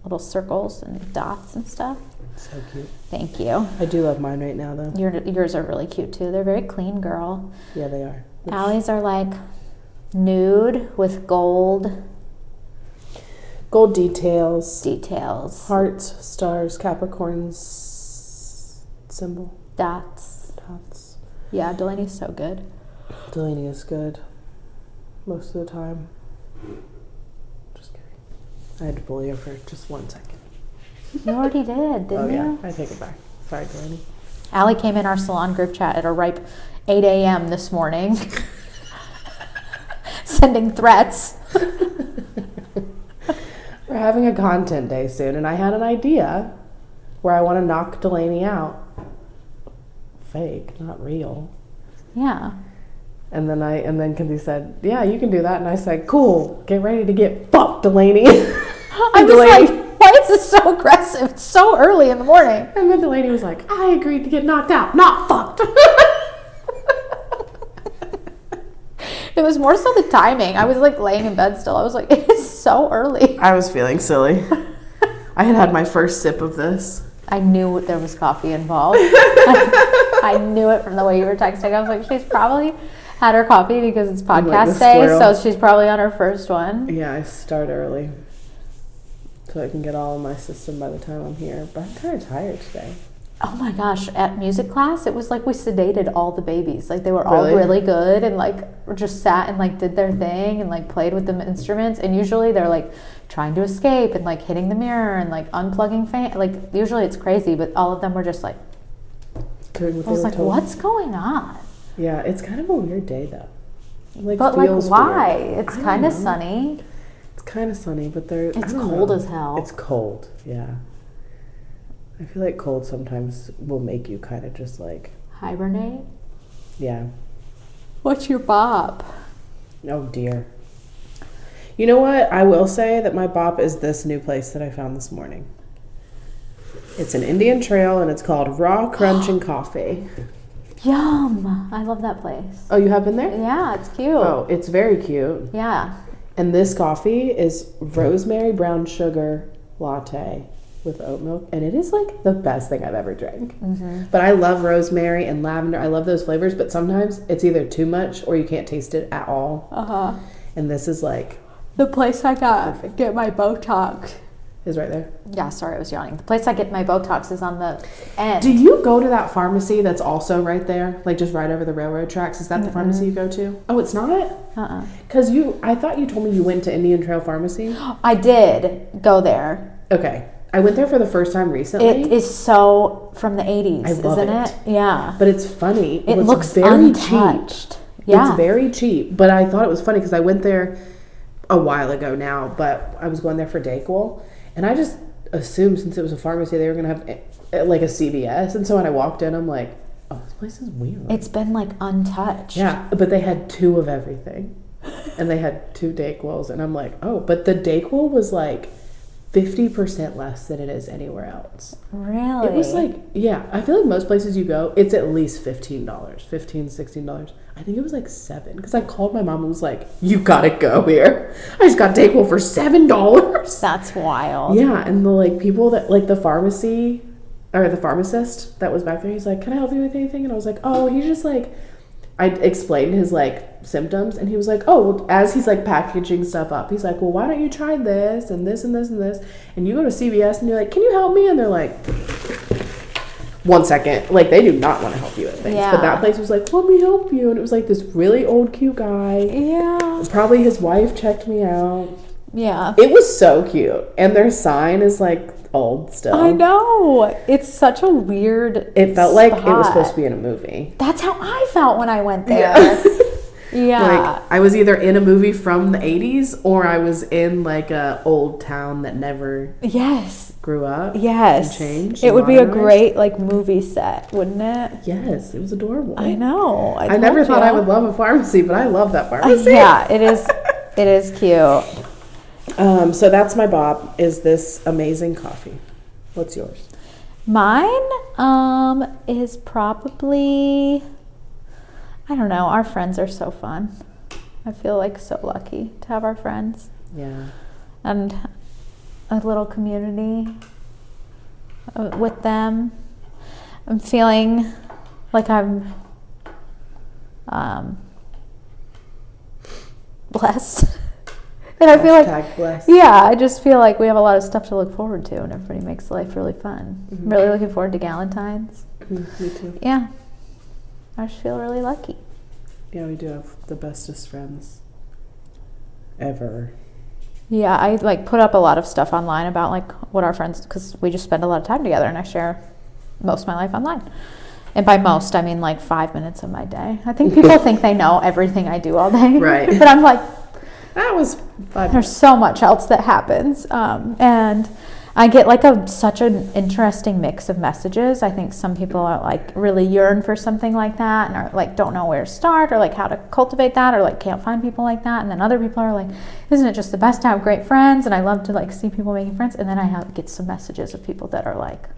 little circles and dots and stuff. So cute. Thank you. I do love mine right now, though. Yours are really cute, too. They're very clean, girl. Yeah, they are. Allie's are like nude with gold. Gold details. Hearts, stars, Capricorns, symbol. Dots. Yeah, Delaney's so good. Delaney is good. Most of the time. Just kidding. I had to bully her for just 1 second. You already did, didn't you? Yeah, I take it back. Sorry, Delaney. Allie came in our salon group chat at a ripe 8 a.m. this morning. Sending threats. We're having a content day soon, and I had an idea where I want to knock Delaney out. Fake, not real. Yeah. And then Kinsey said, yeah, you can do that. And I said, cool, get ready to get fucked, Delaney. I was like, why is this so aggressive? It's so early in the morning. And then Delaney was like, I agreed to get knocked out, not fucked. It was more so the timing. I was like laying in bed still. I was like, it is so early. I was feeling silly. I had my first sip of this. I knew there was coffee involved. I knew it from the way you were texting. I was like, she's probably had her coffee because it's podcast day, so she's probably on her first one. Yeah, I start early so I can get all in my system by the time I'm here. But I'm kind of tired today. Oh my gosh, at music class, it was like we sedated all the babies. Like they were all really good and like just sat and like did their thing and like played with the instruments. And usually they're like trying to escape and like hitting the mirror and like unplugging fan. Like usually it's crazy, but all of them were just like, I was like, what's going on? Yeah, it's kind of a weird day though. Like, but like why? Weird. It's kind of sunny. It's kind of sunny, but it's cold as hell. It's cold, yeah. I feel like cold sometimes will make you kind of just like hibernate. Yeah. What's your bop? Oh dear. You know what? I will say that my bop is this new place that I found this morning. It's an Indian Trail and it's called Raw Crunch and Coffee. Yum! I love that place. Oh, you have been there? Yeah, it's cute. Oh, it's very cute. Yeah. And this coffee is rosemary brown sugar latte with oat milk, and it is like the best thing I've ever drank. Mm-hmm. But I love rosemary and lavender. I love those flavors, but sometimes it's either too much or you can't taste it at all. Uh-huh. And this is like the place I get my Botox is right there. Yeah, sorry, I was yawning. The place I get my Botox is on the end. Do you go to that pharmacy that's also right there, like just right over the railroad tracks? Is that the pharmacy you go to? Oh, it's not? Because I thought you told me you went to Indian Trail Pharmacy. I did go there. Okay. I went there for the first time recently. It is so from the 80s, isn't it? Yeah. But it's funny. It looks very untouched. Cheap. Yeah. It's very cheap. But I thought it was funny because I went there a while ago now, but I was going there for Dayquil. And I just assumed since it was a pharmacy, they were going to have like a CVS. And so when I walked in, I'm like, oh, this place is weird. It's been like untouched. Yeah. But they had 2 of everything. And they had 2 Dayquils. And I'm like, oh, but the Dayquil was like 50% less than it is anywhere else. Really? It was like, yeah, I feel like most places you go, it's at least $15, $16. I think it was like $7 because I called my mom and was like, you gotta go here. I just got Dayquil for $7. That's wild. Yeah, and the like people that like the pharmacy or the pharmacist that was back there, he's like, can I help you with anything? And I was like, oh, he's just like, I explained his like symptoms and he was like, oh, well, as he's like packaging stuff up, he's like, well, why don't you try this and this and this and this? And you go to CVS and you're like, can you help me? And they're like, 1 second. Like they do not want to help you with things. Yeah. But that place was like, let me help you. And it was like this really old cute guy. Yeah. Probably his wife checked me out. Yeah. It was so cute. And their sign is like old still. I know. It's such a weird It felt like it was supposed to be in a movie. That's how I felt when I went there. Yeah. Like I was either in a movie from the 80s or I was in like a old town that never grew up. Yes. And changed. It would be a great like movie set, wouldn't it? Yes. It was adorable. I know. I never thought I would love a pharmacy, but I love that pharmacy. Yeah, it is. It is cute. So that's my bop, is this amazing coffee. What's yours? Mine is probably, I don't know, our friends are so fun. I feel like so lucky to have our friends. Yeah. And a little community with them. I'm feeling like I'm blessed. And I feel like, blessed. Yeah, I just feel like we have a lot of stuff to look forward to, and everybody makes life really fun. Mm-hmm. I'm really looking forward to Galentine's. Mm-hmm, me too. Yeah. I just feel really lucky. Yeah, we do have the bestest friends ever. Yeah, I like put up a lot of stuff online about like what our friends, because we just spend a lot of time together and I share most of my life online. And by most, I mean like 5 minutes of my day. I think people think they know everything I do all day. Right. But I'm like, that was 5 there's so much else that happens. And I get like such an interesting mix of messages. I think some people are like really yearn for something like that and are like don't know where to start or like how to cultivate that or like can't find people like that. And then other people are like, isn't it just the best to have great friends? And I love to like see people making friends. And then I get some messages of people that are like,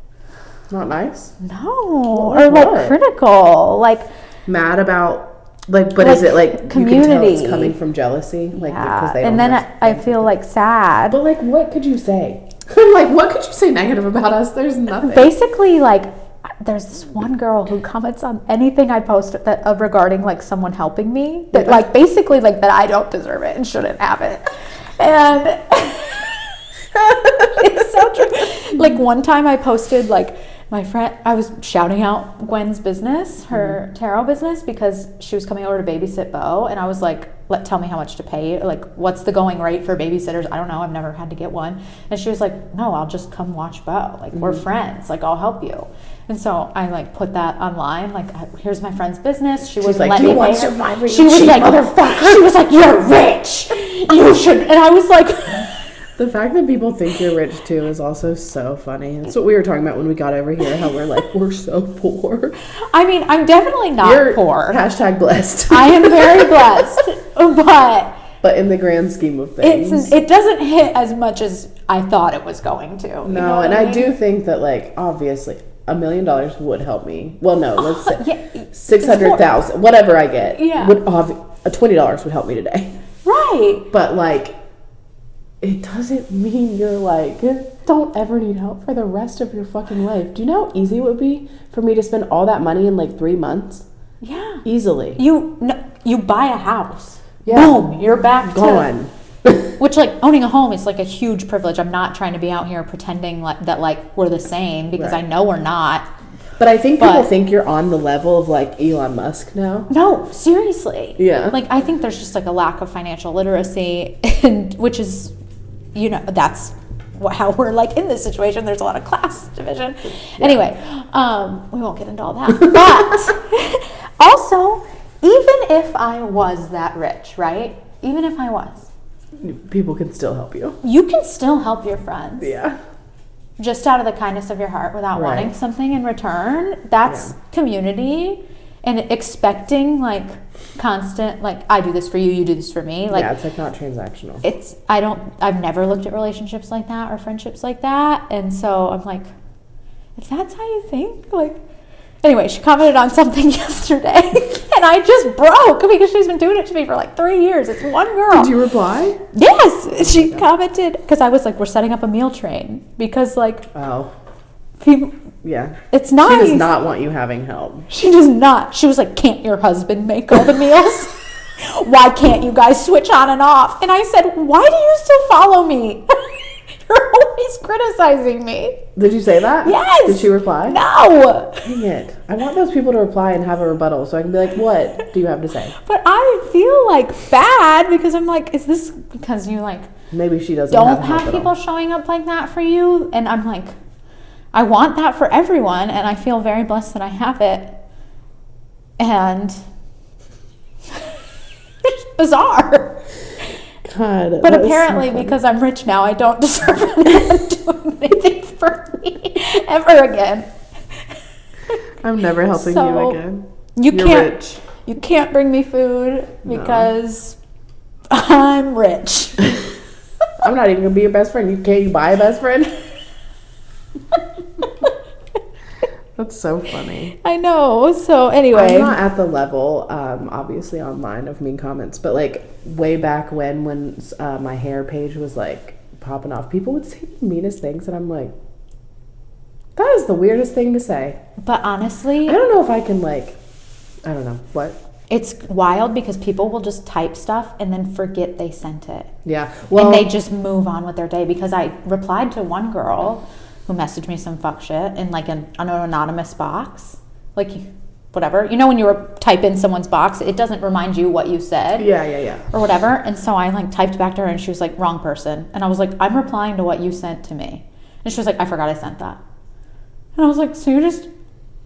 not nice? No. Or like critical. Like mad about like, but like is it like community? You can tell it's coming from jealousy? Like because they don't and then I feel like sad. But like what could you say? Like what could you say negative about us? There's nothing. Basically like there's this one girl who comments on anything I post that regarding like someone helping me that like basically like that I don't deserve it and shouldn't have it. And it's so true. Like one time I posted like my friend, I was shouting out Gwen's business, her tarot business, because she was coming over to babysit Bo, and I was like, tell me how much to pay, like what's the going rate for babysitters? I don't know, I've never had to get one. And she was like, no, I'll just come watch Bo, like we're friends, like I'll help you. And so I like put that online, like here's my friend's business. She was like, do you want Survivor? She was like, motherfucker. She was like, you're rich, you should. And I was like, the fact that people think you're rich too is also so funny. That's what we were talking about when we got over here, how we're like, we're so poor. I mean, I'm definitely not you're poor. Hashtag blessed. I am very blessed, but in the grand scheme of things, it doesn't hit as much as I thought it was going to. No, you know and I do think that like obviously $1 million would help me. Well, no, let's say 600,000, whatever I get. Yeah, would $20 would help me today. Right, but like. It doesn't mean you're like, don't ever need help for the rest of your fucking life. Do you know how easy it would be for me to spend all that money in like 3 months? Yeah. Easily. You buy a house. Yeah. Boom, you're back gone. Which like owning a home is like a huge privilege. I'm not trying to be out here pretending that like we're the same because I know we're not. But I think people think you're on the level of like Elon Musk now. No, seriously. Yeah. Like I think there's just like a lack of financial literacy, and which is, you know, that's how we're like in this situation. There's a lot of class division. Yeah. Anyway, we won't get into all that. But also, even if I was that rich, right? Even if I was. People can still help you. You can still help your friends. Yeah. Just out of the kindness of your heart without wanting something in return. That's community. And expecting like constant, like I do this for you, you do this for me. Like it's like not transactional. I've never looked at relationships like that or friendships like that. And so I'm like, if that's how you think, like, anyway, she commented on something yesterday and I just broke because she's been doing it to me for like 3 years. It's one girl. Did you reply? Yes. She commented because I was like, we're setting up a meal train because like, people. Yeah. It's nice. She does not want you having help. She does not. She was like, can't your husband make all the meals? Why can't you guys switch on and off? And I said, why do you still follow me? You're always criticizing me. Did you say that? Yes. Did she reply? No. Dang it. I want those people to reply and have a rebuttal so I can be like, what do you have to say? But I feel like bad because I'm like, is this because you like maybe she doesn't don't have people showing up like that for you? And I'm like, I want that for everyone, and I feel very blessed that I have it. And it's bizarre. God. But apparently, because I'm rich now, I don't deserve anyone doing anything for me ever again. I'm never helping you again. You're rich. You can't bring me food because I'm rich. I'm not even gonna be your best friend. Can't you buy a best friend? That's so funny. I know. So anyway, I'm not at the level, obviously online of mean comments, but like way back when my hair page was like popping off, people would say the meanest things, and I'm like, that is the weirdest thing to say. But honestly, I don't know if I can I don't know what. It's wild because people will just type stuff and then forget they sent it. Yeah. Well, and they just move on with their day because I replied to one girl who messaged me some fuck shit in like an anonymous box. Like, whatever. You know when you type in someone's box, it doesn't remind you what you said. Yeah. Or whatever. And so I like typed back to her and she was like, wrong person. And I was like, I'm replying to what you sent to me. And she was like, I forgot I sent that. And I was like, so you just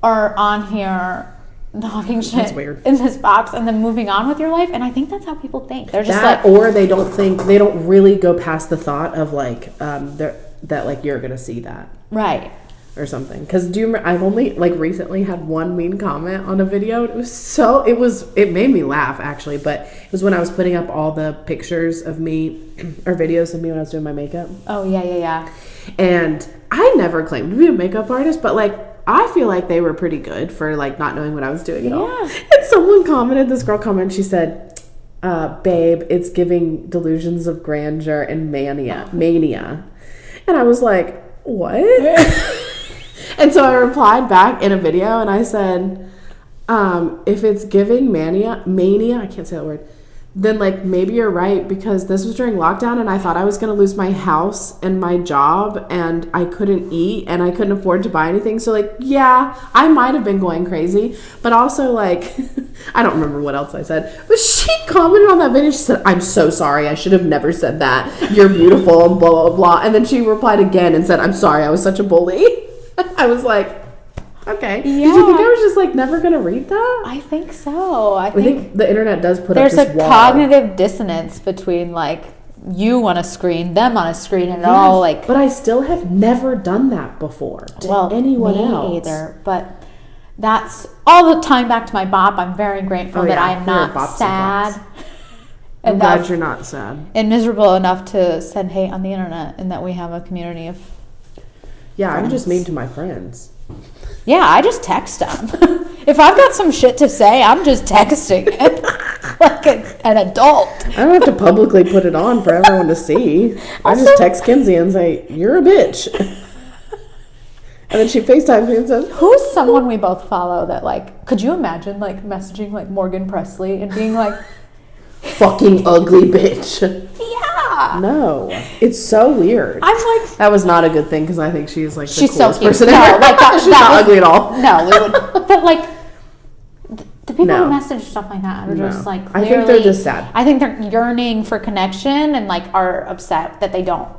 are on here talking shit in this box and then moving on with your life? And I think that's how people think. They're just that, or they don't really go past the thought of like that like you're gonna see that. Right. Or something. Because do you remember, I've only like recently had one mean comment on a video. It made me laugh actually, but it was when I was putting up all the pictures of me or videos of me when I was doing my makeup. Oh yeah. And I never claimed to be a makeup artist, but like I feel like they were pretty good for like not knowing what I was doing at all. And someone commented, this girl commented, she said, babe, it's giving delusions of grandeur and mania. And I was like, what? And so I replied back in a video and I said, if it's giving mania, I can't say that word, then like maybe you're right, because this was during lockdown and I thought I was going to lose my house and my job and I couldn't eat and I couldn't afford to buy anything. So like, yeah, I might have been going crazy, but also like, I don't remember what else I said, but she commented on that video. She said, I'm so sorry. I should have never said that. You're beautiful and blah, blah, blah. And then she replied again and said, I'm sorry. I was such a bully. I was like, okay. Yeah. Did you think I was just like never gonna read that? I think so. I think the internet does put there's up this wall. There's a cognitive dissonance between like you on a screen, them on a screen, and all like. But I still have never done that before to anyone else. Either. But that's all the time back to my bop. I'm very grateful that I am not sad. I'm glad you're not sad and miserable enough to send hate on the internet, and that we have a community of. Yeah, friends. I'm just mean to my friends. Yeah, I just text them. If I've got some shit to say, I'm just texting it like an adult. I don't have to publicly put it on for everyone to see. I just text Kinsey and say, you're a bitch. And then she FaceTimes me and says, who's someone we both follow that like, could you imagine like messaging like Morgan Presley and being like, fucking ugly bitch. Yeah. No. It's so weird. I'm like, that was not a good thing because I think she's like the coolest so person ever. Like she's not ugly at all. No, we would. But like the people who message stuff like that are just like clearly, I think they're just sad. I think they're yearning for connection and like are upset that they don't,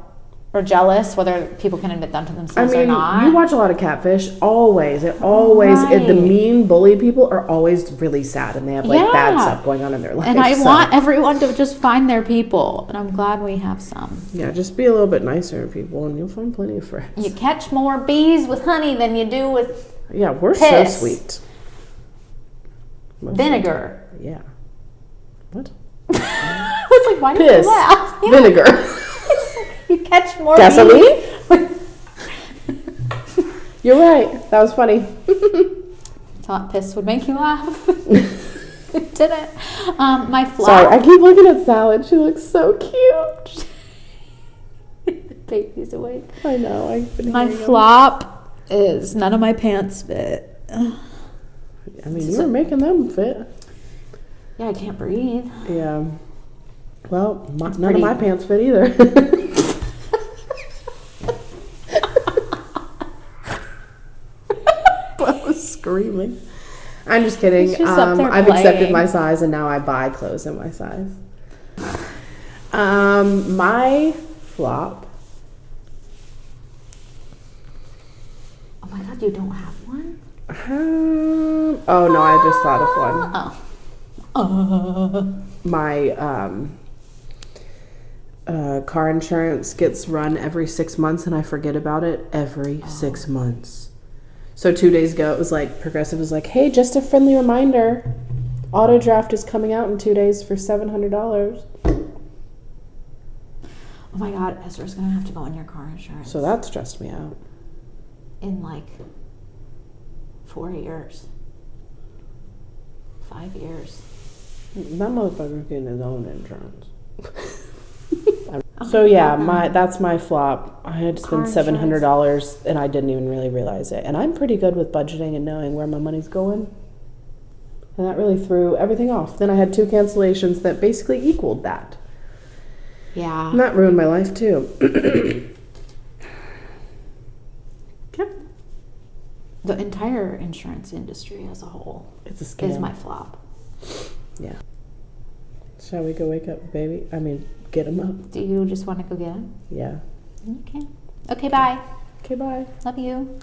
or jealous, whether people can admit them to themselves or not. You watch a lot of Catfish. The mean bully people are always really sad and they have like bad stuff going on in their life. And I want everyone to just find their people, and I'm glad we have some. Yeah, just be a little bit nicer to people and you'll find plenty of friends. You catch more bees with honey than you do with we're piss. So sweet. Vinegar. Yeah. What? I was like, why did you laugh? Yeah. Vinegar. You catch more gasoline? You're right. That was funny. Thought piss would make you laugh. It didn't. My flop. Sorry, I keep looking at Salad. She looks so cute. The baby's awake. I know. My flop is none of my pants fit. I mean, you were making them fit. Yeah, I can't breathe. Yeah. Well, none of my pants fit either. I was screaming. I'm just kidding. I've accepted my size and now I buy clothes in my size. My flop. Oh my god, you don't have one? Oh no, I just thought of one. My car insurance gets run every 6 months and I forget about it every 6 months. So 2 days ago, it was like, Progressive was like, hey, just a friendly reminder, auto draft is coming out in 2 days for $700. Oh my god, Ezra's gonna have to go on your car insurance. So that stressed me out. In like 4 years. 5 years. That motherfucker's getting his own insurance. So yeah, that's my flop. I had to spend $700 and I didn't even really realize it. And I'm pretty good with budgeting and knowing where my money's going. And that really threw everything off. Then I had 2 cancellations that basically equaled that. Yeah. And that ruined my life too. Yep. the entire insurance industry as a whole It's a scam. is my flop. Yeah. Shall we go wake up, baby? I mean, get him up. Do you just want to go get him? Yeah. Okay. Okay, bye. Okay, bye. Love you.